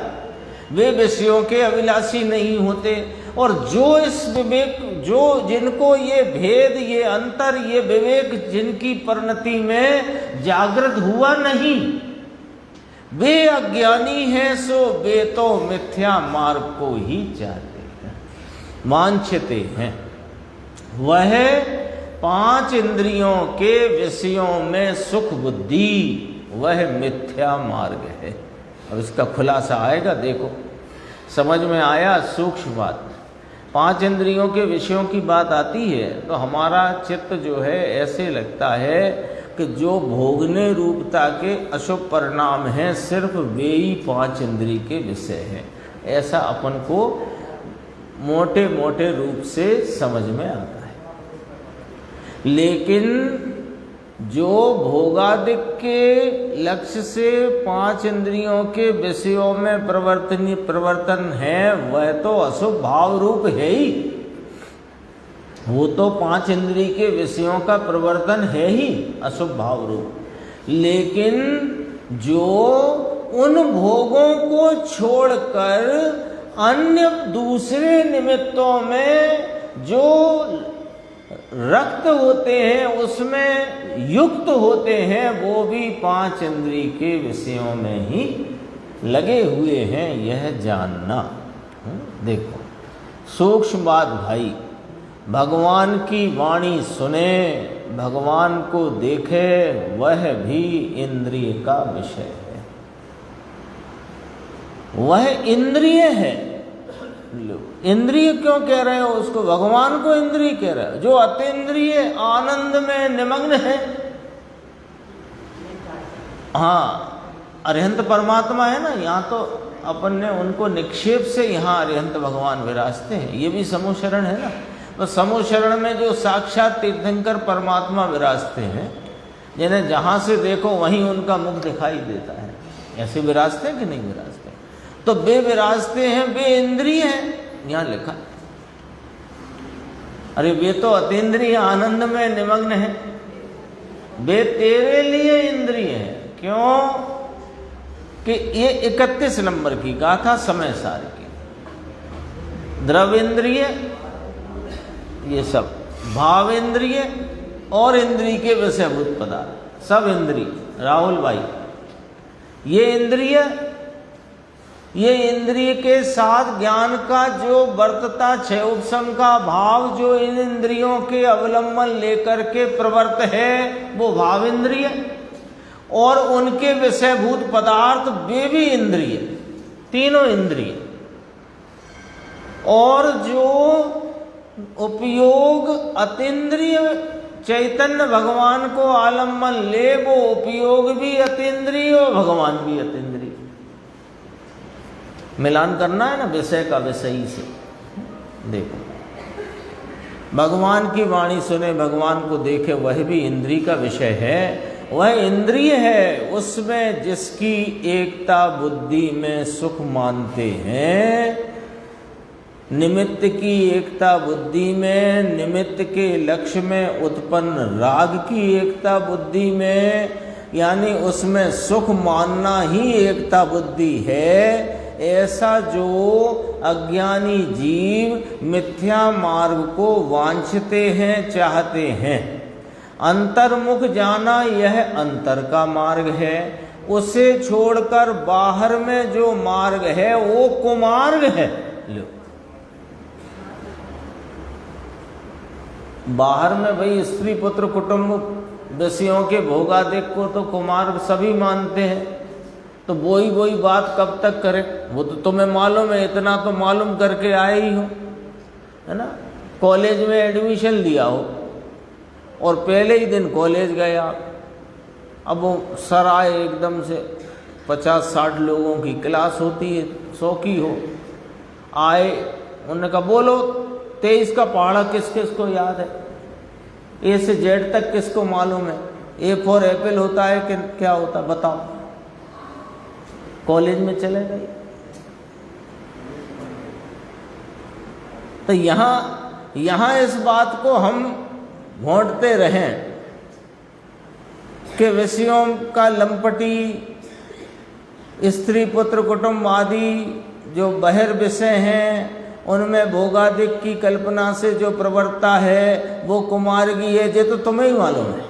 वे विषयों के अभिलाषी नहीं होते। और जो इस विवेक, जो जिनको ये भेद, ये अंतर, ये विवेक जिनकी परिणति में जागृत हुआ नहीं, वे अज्ञानी हैं, सो वे तो मिथ्या मार्ग को ही चाहते हैं, वांछते हैं। वह 5 इंद्रियों के विषयों में सुख बुद्धि, वह मिथ्या मार्ग है। अब इसका खुलासा आएगा, देखो समझ में आया सूक्ष्म बात। 5 इंद्रियों के विषयों की बात आती है तो हमारा चित्त जो है ऐसे लगता है कि जो भोगने रूपता के अशुभ परिणाम हैं सिर्फ वे ही 5 इंद्रिय के विषय हैं, ऐसा अपन को मोटे मोटे रूप से समझ में आता है। लेकिन जो भोगादिक के लक्ष्य से 5 इंद्रियों के विषयों में प्रवर्तन है, वह तो अशुभ भाव रूप है ही। वो तो 5 इंद्रिय के विषयों का प्रवर्तन है ही, अशुभ भाव रूप। लेकिन जो उन भोगों को छोड़कर अन्य दूसरे निमित्तों में जो रक्त होते हैं, उसमें युक्त होते हैं, वो भी 5 इंद्रिय के विषयों में ही लगे हुए हैं, यह जानना। देखो सूक्ष्म बात भाई, भगवान की वाणी सुने, भगवान को देखे, वह भी इंद्रिय का विषय है, वह इंद्रिय है। इंद्रिय क्यों कह रहे हो उसको? भगवान को इंद्रिय कह रहे हो, जो अतीन्द्रिय आनंद में निमग्न है। हाँ, अरिहंत परमात्मा है ना, यहाँ तो अपन ने उनको निक्षेप से यहाँ अरिहंत भगवान विराजते हैं, ये भी समूह शरण है ना। तो समूह शरण में जो साक्षात तीर्थंकर परमात्मा विराजते हैं, जिन्हें जहाँ से देखो वहीं उनका मुख दिखाई देता है, ऐसे विराजते हैं कि नहीं विराजते? तो वे विराजते हैं, वे इंद्रिय हैं, यहाँ लिखा। अरे वे तो अतीन्द्रिय आनंद में निमग्न है, वे तेरे लिए इंद्रिय हैं। क्यों कि ये 31 नंबर की गाथा समय सार की। द्रव इंद्रिय, ये सब भाव इंद्रिय और इंद्रिय के विषयभूत पदार्थ, सब इंद्रिय। राहुल भाई, ये इंद्रिय के साथ ज्ञान का जो वर्तता क्षय उपशम का भाव जो इन इंद्रियों के अवलंबन लेकर के प्रवर्त है, वो भाव इंद्रिय, और उनके विषयभूत पदार्थ वे भी इंद्रिय, तीनों इंद्रिय। और जो उपयोग अतीन्द्रिय चैतन्य भगवान को आलम्बन ले, वो उपयोग भी अतीन्द्रिय और भगवान भी अतीन्द्रिय। मिलान करना है ना विषय का विषयी से। देखो, भगवान की वाणी सुने, भगवान को देखे, वह भी इंद्रिय का विषय है। वह इंद्रिय है उसमें जिसकी एकता बुद्धि में सुख मानते हैं, निमित्त की एकता बुद्धि में, निमित्त के लक्ष्य में उत्पन्न राग की एकता बुद्धि में, यानी उसमें सुख मानना ही एकता बुद्धि है। ऐसा जो अज्ञानी जीव मिथ्या मार्ग को वांछते हैं, चाहते हैं, अंतर्मुख जाना यह अंतर का मार्ग है। उसे छोड़कर बाहर में जो मार्ग है वो कुमार्ग है। लो, बाहर में भाई स्त्री पुत्र कुटुंब विषयों के भोगादिक को तो कुमार्ग सभी मानते हैं। तो वही बात कब तक करे? वो तो तुम्हें मालूम है, इतना तो मालूम करके आए ही हो, है ना। कॉलेज में एडमिशन लिया हो और पहले ही दिन कॉलेज गए आप, अब वो सर आए एकदम से, 50-60 लोगों की क्लास होती है, 100 की हो, आए, उन्होंने कहा बोलो 23 का पहाड़ा किस किस को याद है, ए से जेड तक किसको मालूम है, ए फॉर एप्पल होता है कि क्या होता बताओ। कॉलेज में चले गए। तो यहाँ इस बात को हम घोंटते रहें कि विषयों का लंपटी, स्त्री पुत्र कुटुंब आदि जो बहिर्विषय हैं उनमें भोगादिक की कल्पना से जो प्रवृत्ता है वो कुमार्गी है। ये तो तुम्हें ही मालूम है,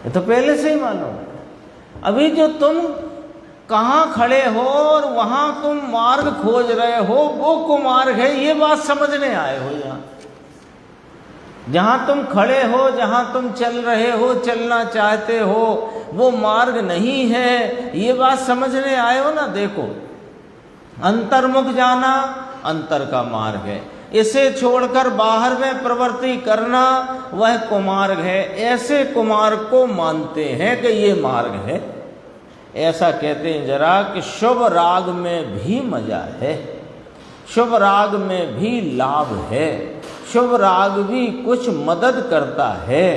ये तो पहले से ही मालूम है। अभी जो तुम कहाँ खड़े हो और वहां तुम मार्ग खोज रहे हो वो कुमार्ग है, ये बात समझने आए हो। यहाँ जहाँ तुम खड़े हो, जहाँ तुम चल रहे हो, चलना चाहते हो, वो मार्ग नहीं है, ये बात समझने आए हो ना। देखो, अंतर्मुख जाना अंतर का मार्ग है, इसे छोड़कर बाहर में प्रवृत्ति करना वह कुमार्ग है। ऐसे कुमार्ग को मानते हैं कि ये मार्ग है। ऐसा कहते हैं जरा कि शुभ राग में भी मजा है, शुभ राग में भी लाभ है, शुभ राग भी कुछ मदद करता है,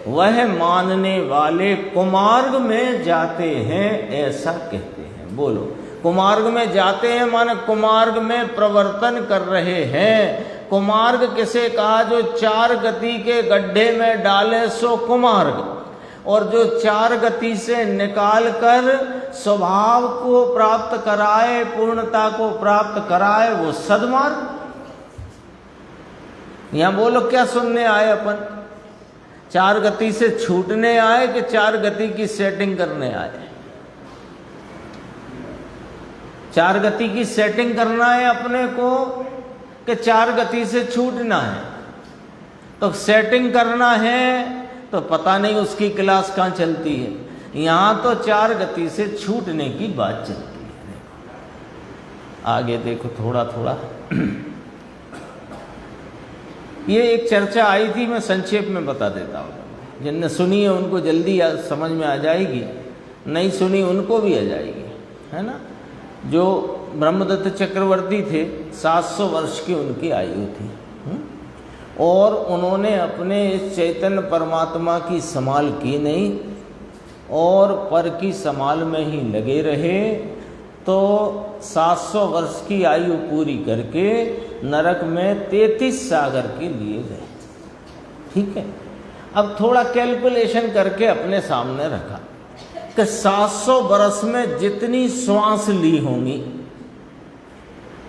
वह मानने वाले कुमार्ग में जाते हैं, ऐसा कहते हैं। बोलो, कुमार्ग में जाते हैं माने कुमार्ग में प्रवर्तन कर रहे हैं। कुमार्ग किसे कहा? जो चार गति के गड्ढे में डाले सो कुमार्ग, और जो चार गति से निकाल कर स्वभाव को प्राप्त कराए, पूर्णता को प्राप्त कराए, वो सद्मार्ग। यहां बोलो क्या सुनने आए अपन? चार गति से छूटने आए कि चार गति की सेटिंग करने आए? चार गति की सेटिंग करना है अपने को कि चार गति से छूटना है? तो सेटिंग करना है तो पता नहीं उसकी क्लास कहाँ चलती है। यहां तो चार गति से छूटने की बात चलती है। आगे देखो थोड़ा थोड़ा। ये एक चर्चा आई थी, मैं संक्षेप में बता देता हूँ। जिनने सुनी है उनको जल्दी समझ में आ जाएगी, नहीं सुनी उनको भी आ जाएगी, है ना। जो ब्रह्मदत्त चक्रवर्ती थे, 700 वर्ष की उनकी आयु थी, और उन्होंने अपने इस चैतन्य परमात्मा की संभाल की नहीं और पर की संभाल में ही लगे रहे। तो 700 वर्ष की आयु पूरी करके नरक में 33 सागर के लिए गए। ठीक है, अब थोड़ा कैलकुलेशन करके अपने सामने रखा कि 700 वर्ष में जितनी श्वास ली होंगी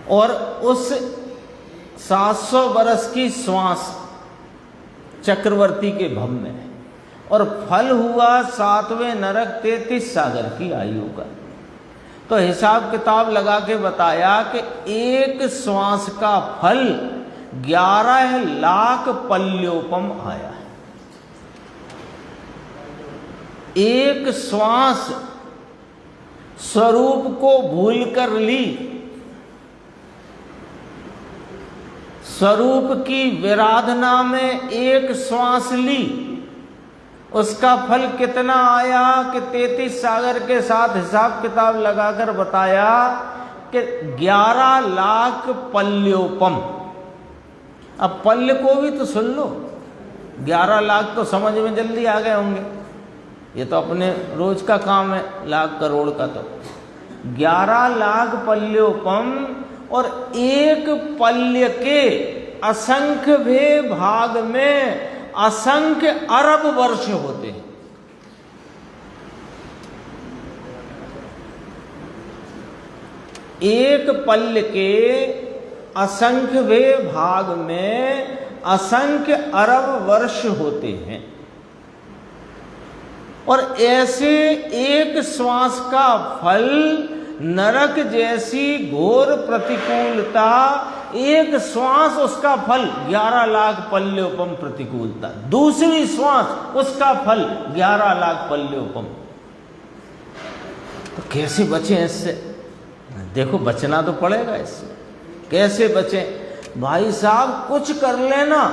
और उस 700 वर्ष की श्वास चक्रवर्ती के भव में, और फल हुआ 7वें नरक 33 सागर की आयु का। तो हिसाब किताब लगा के बताया कि एक श्वास का फल 11 लाख पल्योपम आया। एक श्वास स्वरूप को भूल कर ली, स्वरूप की विराधना में एक श्वास ली, उसका फल कितना आया कि 33 सागर के साथ हिसाब किताब लगाकर बताया कि 11 लाख पल्योपम। अब पल्य को भी तो सुन लो, 11 लाख तो समझ में जल्दी आ गए होंगे, ये तो अपने रोज का काम है, लाख करोड़ का। तो 11 लाख पल्योपम, और एक पल्य के असंख्य भाग में असंख्य अरब वर्ष होते हैं। एक पल्य के असंख्य भाग में असंख्य अरब वर्ष होते हैं, और ऐसे एक श्वास का फल नरक जैसी घोर प्रतिकूलता, एक श्वास उसका फल 11 लाख पल्योपम प्रतिकूलता, दूसरी श्वास उसका फल 11 लाख पल्योपम। तो कैसे बचें इससे? देखो बचना तो पड़ेगा इससे। कैसे बचें? भाई साहब कुछ कर लेना।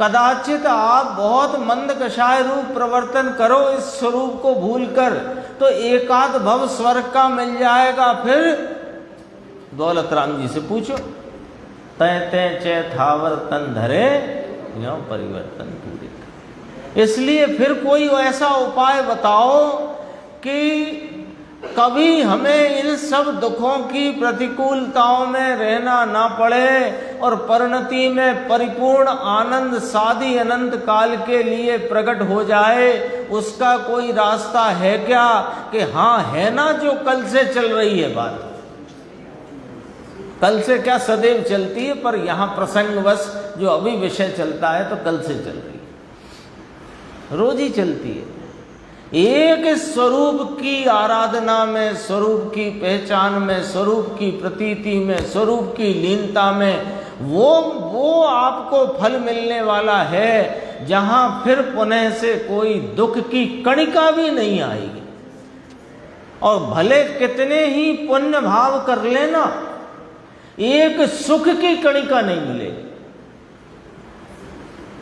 कदाचित आप बहुत मंद कषाय रूप प्रवर्तन करो इस स्वरूप को भूलकर, तो एकाध भव स्वर्ग का मिल जाएगा। फिर दौलत राम जी से पूछो, तय तय चे थावर तन धरे यो परिवर्तन पूरे। इसलिए फिर कोई ऐसा उपाय बताओ कि कभी हमें इन सब दुखों की प्रतिकूलताओं में रहना ना पड़े और परिणति में परिपूर्ण आनंद साधी अनंत काल के लिए प्रकट हो जाए। उसका कोई रास्ता है क्या? कि हाँ है ना, जो कल से चल रही है बात, कल से क्या सदैव चलती है, पर यहाँ प्रसंगवश जो अभी विषय चलता है तो कल से चल रही है, रोज ही चलती है। एक स्वरूप की आराधना में, स्वरूप की पहचान में, स्वरूप की प्रतीति में, स्वरूप की लीनता में वो आपको फल मिलने वाला है, जहां फिर पुनः से कोई दुख की कणिका भी नहीं आएगी। और भले कितने ही पुण्य भाव कर लेना, एक सुख की कणिका नहीं मिलेगी।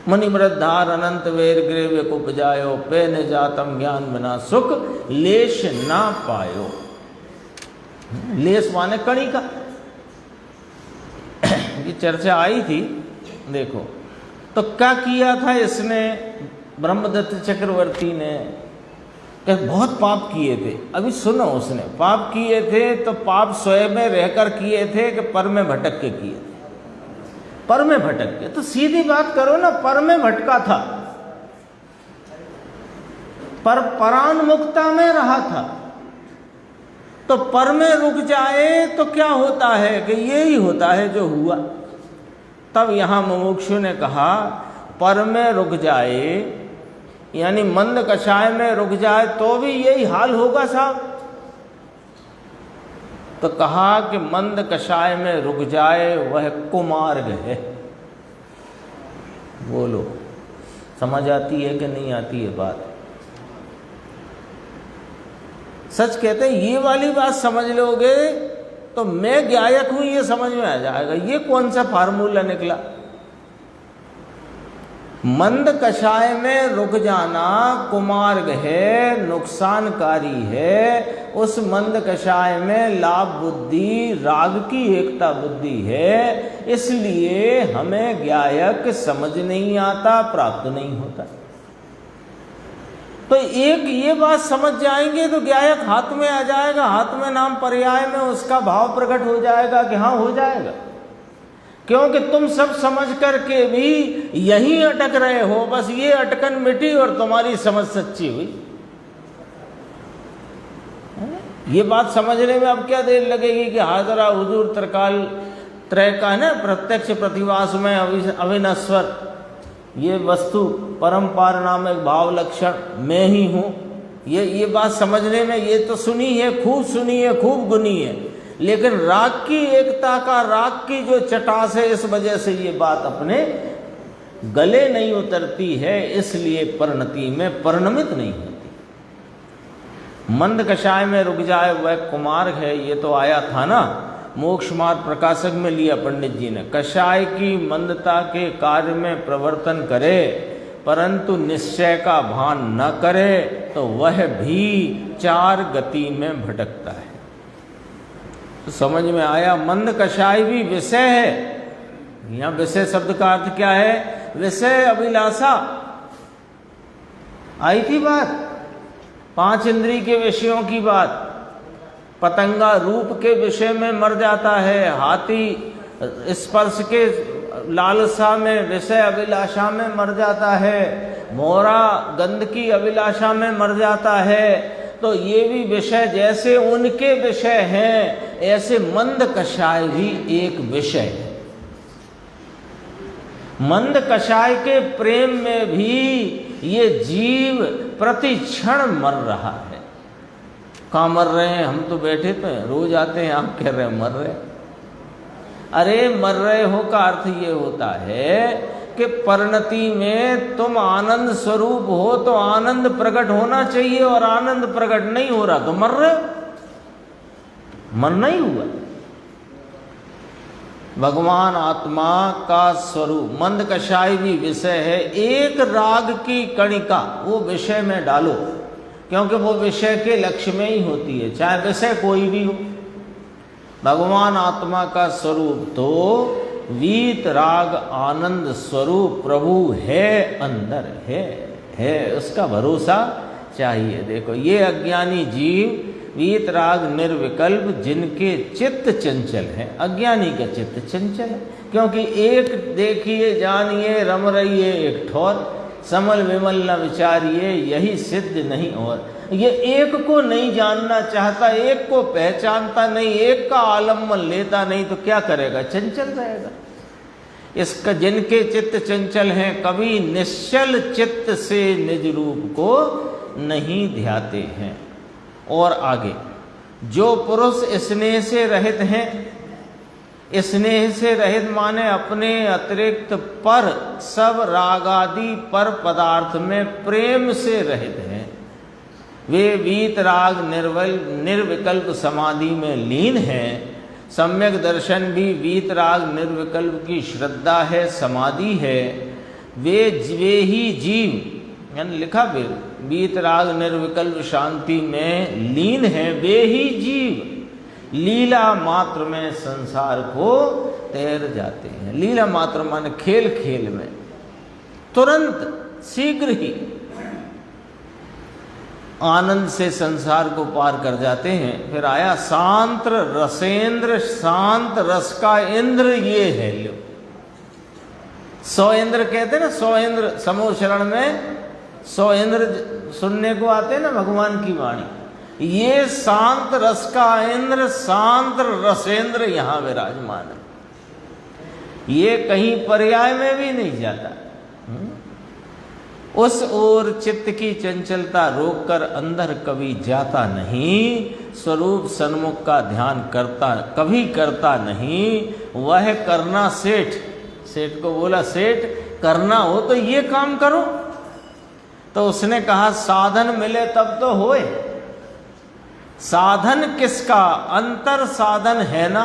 मुनिमृद्धार अनंत वेर ग्रेव्य को उपजायो, पे न जातम ज्ञान बिना सुख लेश ना पायो। लेश माने कणिका। ये चर्चा आई थी, देखो तो क्या किया था इसने, ब्रह्मदत्त चक्रवर्ती ने बहुत पाप किए थे। अभी सुनो, उसने पाप किए थे तो पाप स्वयं में रहकर किए थे कि पर में भटक के किए थे। पर में भटक के, तो सीधी बात करो ना, पर में भटका था, पर परान्मुक्ता में रहा था। तो पर में रुक जाए तो क्या होता है कि यही होता है जो हुआ। तब यहां मुमुक्षु ने कहा पर में रुक जाए, यानी मंद कषाय में रुक जाए तो भी यही हाल होगा साहब। तो कहा कि मंद कषाय में रुक जाए वह कुमार्ग है। बोलो समझ आती है कि नहीं आती है बात? सच कहते हैं, ये वाली बात समझ लोगे तो मैं गायक हूं ये समझ में आ जाएगा। ये कौन सा फार्मूला निकला? मंद कषाय में रुक जाना कुमार्ग है, नुकसानकारी है। उस मंद कषाय में लाभ बुद्धि, राग की एकता बुद्धि है, इसलिए हमें गायक समझ नहीं आता, प्राप्त नहीं होता। तो एक ये बात समझ जाएंगे तो गायक हाथ में आ जाएगा, हाथ में नाम पर्याय में उसका भाव प्रकट हो जाएगा कि हाँ हो जाएगा। क्योंकि तुम सब समझ करके भी यहीं अटक रहे हो, बस ये अटकन मिटी और तुम्हारी समझ सच्ची हुई। ये बात समझने में अब क्या देर लगेगी कि हाजरा हुजूर त्रिकाल त्रय का है ना, प्रत्यक्ष प्रतिभास में अविनश्वर, ये वस्तु परम्पार नामक भाव लक्षण मैं ही हूँ। ये बात समझने में, ये तो सुनी है, खूब सुनी है, खूब गुनी है, लेकिन राग की एकता का, राग की जो चटास है, इस वजह से ये बात अपने गले नहीं उतरती है, इसलिए परिणति में परिणमित नहीं होती। मंद कषाय में रुक जाए वह कुमार्ग है, ये तो आया था ना मोक्ष मार्ग प्रकाशक में लिया पंडित जी ने। कषाय की मंदता के कार्य में प्रवर्तन करे परंतु निश्चय का भान न करे तो वह भी चार गति में भटकता है। तो समझ में आया, मंद कषाय भी विषय है। यहाँ विषय शब्द का अर्थ क्या है? विषय अभिलाषा। आई थी बात, पांच इंद्रिय के विषयों की बात। पतंगा रूप के विषय में मर जाता है, हाथी स्पर्श के लालसा में, विषय अभिलाषा में मर जाता है, मोरा गंध की अभिलाषा में मर जाता है। तो ये भी विषय जैसे उनके विषय हैं, ऐसे मंद कषाय भी एक विषय है। मंद कषाय के प्रेम में भी ये जीव प्रति क्षण मर रहा है। कहाँ मर रहे हैं? हम तो बैठे तो रोज आते हैं, आप कह रहे हैं मर रहे। अरे मर रहे हो का अर्थ ये होता है कि परिणति में तुम आनंद स्वरूप हो तो आनंद प्रकट होना चाहिए, और आनंद प्रकट नहीं हो रहा तो मर रहे हो, मरना ही हुआ। भगवान आत्मा का स्वरूप मंद कषाय भी विषय है। एक राग की कणिका वो विषय में डालो, क्योंकि वो विषय के लक्ष्य में ही होती है, चाहे विषय कोई भी हो। भगवान आत्मा का स्वरूप तो वीत राग आनंद स्वरूप प्रभु है, अंदर है, उसका भरोसा चाहिए। देखो ये अज्ञानी जीव वीत राग निर्विकल्प जिनके चित्त चंचल है, अज्ञानी का चित्त चंचल है, क्योंकि एक देखिए जानिए रम रहिए एक ठौर, समल विमल न विचारिए यही सिद्ध नहीं और। ये एक को नहीं जानना चाहता, एक को पहचानता नहीं, एक का आलम्बन लेता नहीं, तो क्या करेगा? चंचल रहेगा। इसका जिनके चित्त चंचल हैं, कभी निश्चल चित्त से निज रूप को नहीं ध्याते हैं। और आगे, जो पुरुष स्नेह से रहित हैं, स्नेह से रहित माने अपने अतिरिक्त पर सब रागादि पर पदार्थ में प्रेम से रहित हैं, वे वीतराग निर्विकल्प समाधि में लीन हैं। सम्यक दर्शन भी वीतराग निर्विकल्प की श्रद्धा है, समाधि है। वे ही जीव, यानी लिखा फिर, वीतराग निर्विकल्प शांति में लीन है, वे ही जीव लीला मात्र में संसार को तैर जाते हैं। लीला मात्र माने खेल खेल में, तुरंत शीघ्र ही आनंद से संसार को पार कर जाते हैं। फिर आया शांत रसेंद्र, शांत रस का इंद्र ये है। लो 100 इंद्र कहते ना, 100 इंद्र समूह शरण में 100 इंद्र सुनने को आते ना भगवान की वाणी। ये शांत रस का इंद्र, शांत रसेंद्र यहाँ विराजमान है। ये कहीं पर्याय में भी नहीं जाता। उस ओर चित्त की चंचलता रोककर अंदर कभी जाता नहीं। स्वरूप सन्मुख का ध्यान करता, कभी करता नहीं। वह करना सेठ को बोला, सेठ करना हो तो ये काम करो। तो उसने कहा साधन मिले तब तो होए। साधन किसका? अंतर साधन है ना।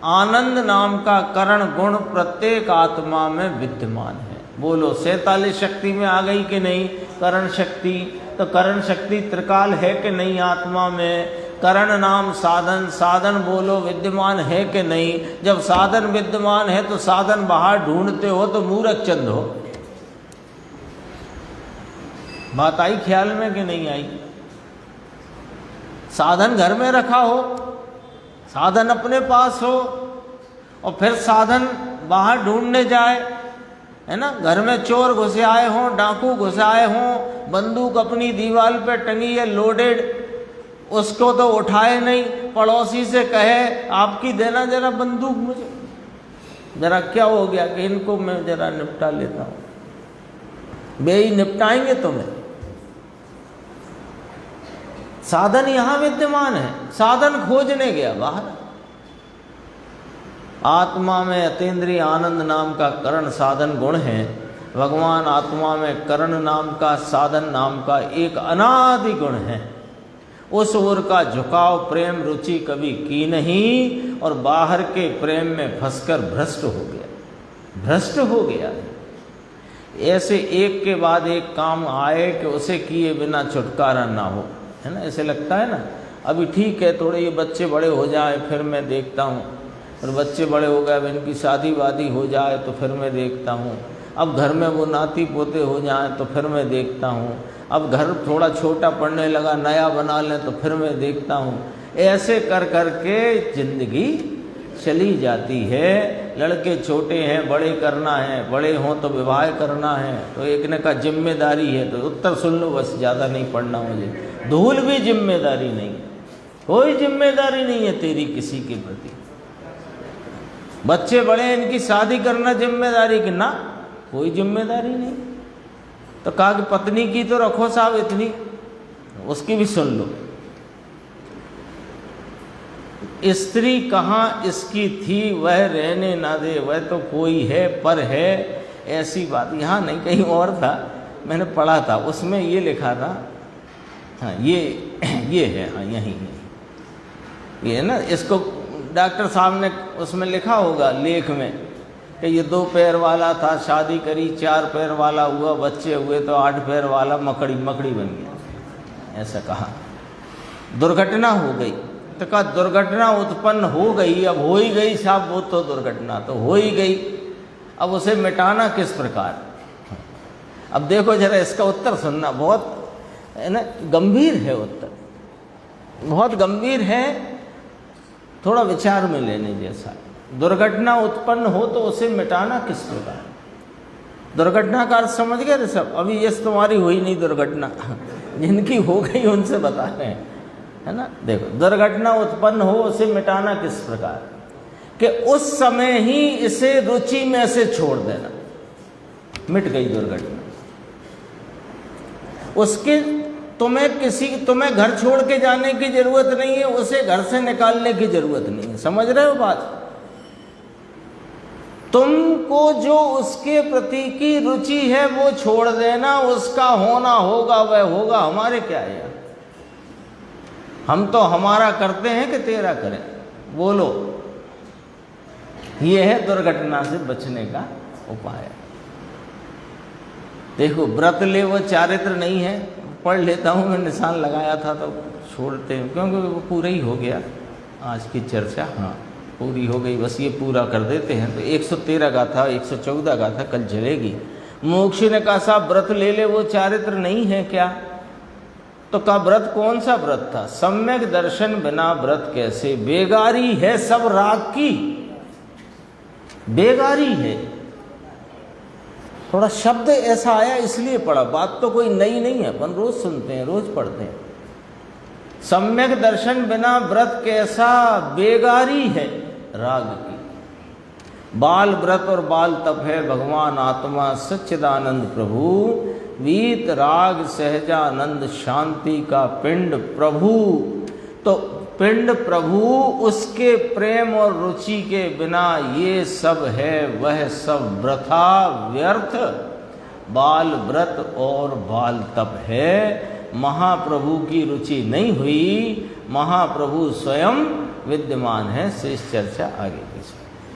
आनंद नाम का करण गुण प्रत्येक आत्मा में विद्यमान है। बोलो 47 शक्ति में आ गई कि नहीं करण शक्ति? तो करण शक्ति त्रिकाल है कि नहीं आत्मा में? करण नाम साधन, साधन बोलो विद्यमान है कि नहीं? जब साधन विद्यमान है तो साधन बाहर ढूंढते हो तो मूर्ख चंद हो। बात आई ख्याल में कि नहीं आई? साधन घर में रखा हो, साधन अपने पास हो, और फिर साधन बाहर ढूंढने जाए, है ना? घर में चोर घुसे आए हों, डाकू घुसे आए हों, बंदूक अपनी दीवार पे टंगी है लोडेड, उसको तो उठाए नहीं, पड़ोसी से कहे आपकी देना जरा बंदूक मुझे, जरा क्या हो गया कि इनको मैं जरा निपटा लेता हूँ। वे ही निपटाएंगे तुम्हें। साधन यहाँ विद्यमान है, साधन खोजने गया बाहर। आत्मा में अतीन्द्रिय आनंद नाम का करण साधन गुण है। भगवान आत्मा में करण नाम का, साधन नाम का एक अनादि गुण है। उस ओर का झुकाव प्रेम रुचि कभी की नहीं, और बाहर के प्रेम में फंसकर भ्रष्ट हो गया, भ्रष्ट हो गया। ऐसे एक के बाद एक काम आए कि उसे किए बिना छुटकारा ना हो, है ना? ऐसे लगता है ना, अभी ठीक है थोड़े ये बच्चे बड़े हो जाए फिर मैं देखता हूँ, और बच्चे बड़े हो गए, अब इनकी शादी वादी हो जाए तो फिर मैं देखता हूँ, अब घर में वो नाती पोते हो जाए तो फिर मैं देखता हूँ, अब घर थोड़ा छोटा पड़ने लगा नया बना लें तो फिर मैं देखता हूँ। ऐसे कर कर के जिंदगी चली जाती है। लड़के छोटे हैं, बड़े करना है, बड़े हों तो विवाह करना है। तो एक ने कहा जिम्मेदारी है, तो उत्तर सुन लो बस, ज़्यादा नहीं पढ़ना मुझे। धूल भी जिम्मेदारी नहीं, कोई जिम्मेदारी नहीं है तेरी किसी के प्रति। बच्चे बड़े, इनकी शादी करना जिम्मेदारी की ना, कोई जिम्मेदारी नहीं। तो कहा कि पत्नी की तो रखो साहब इतनी, उसकी भी सुन लो। स्त्री कहाँ इसकी थी वह रहने ना दे, वह तो कोई है पर है, ऐसी बात यहाँ नहीं, कहीं और था, मैंने पढ़ा था, उसमें ये लिखा था। हाँ ये है, हाँ यही है, ये है ना। इसको डॉक्टर साहब ने उसमें लिखा होगा लेख में कि ये 2 पैर वाला था, शादी करी, 4 पैर वाला हुआ, बच्चे हुए तो 8 पैर वाला मकड़ी बन गया, ऐसा कहा। दुर्घटना हो गई, तो कहा दुर्घटना उत्पन्न हो गई, अब हो ही गई साहब, वो तो दुर्घटना तो हो ही गई, अब उसे मिटाना किस प्रकार? अब देखो जरा इसका उत्तर सुनना, बहुत है ना गंभीर है उत्तर, बहुत गंभीर है, थोड़ा विचार में लेने जैसा। दुर्घटना उत्पन्न हो तो उसे मिटाना किस प्रकार? दुर्घटना का अर्थ समझ गए सब? अभी ये तुम्हारी हुई नहीं दुर्घटना, जिनकी हो गई उनसे बता रहे हैं, है ना। देखो, दुर्घटना उत्पन्न हो उसे मिटाना किस प्रकार, कि उस समय ही इसे रुचि में से छोड़ देना, मिट गई दुर्घटना। उसके तुम्हें घर छोड़ के जाने की जरूरत नहीं है, उसे घर से निकालने की जरूरत नहीं है। समझ रहे हो बात? तुमको जो उसके प्रति की रुचि है वो छोड़ देना, उसका होना होगा वह होगा, हमारे क्या है यार। हम तो हमारा करते हैं कि तेरा करें। बोलो, ये है दुर्घटना से बचने का उपाय। देखो, व्रत ले वो चारित्र नहीं है, पढ़ लेता हूँ मैं, निशान लगाया था तो छोड़ते हैं क्योंकि वो पूरा ही हो गया आज की चर्चा। हाँ, पूरी हो गई, बस ये पूरा कर देते हैं। तो 113 गाथा 114 गाथा कल चलेगी। मोक्ष ने कहा साहब व्रत ले ले, वो चारित्र नहीं है क्या? तो कहा व्रत कौन सा व्रत था? सम्यक दर्शन बिना व्रत कैसे, बेगारी है सब राग की, बेगारी है। थोड़ा शब्द ऐसा आया इसलिए पढ़ा, बात तो कोई नई नहीं है, अपन रोज सुनते हैं, रोज पढ़ते हैं। सम्यक दर्शन बिना व्रत कैसा, बेगारी है राग की। बाल व्रत और बाल तप है भगवान आत्मा सच्चिदानंद प्रभु, वीत राग सहजानंद शांति का पिंड प्रभु। तो पिंड प्रभु, उसके प्रेम और रुचि के बिना ये सब है वह सब वृथा व्यर्थ। बाल व्रत और बाल तप है, महाप्रभु की रुचि नहीं हुई, महाप्रभु स्वयं विद्यमान है। शेष चर्चा आगे की।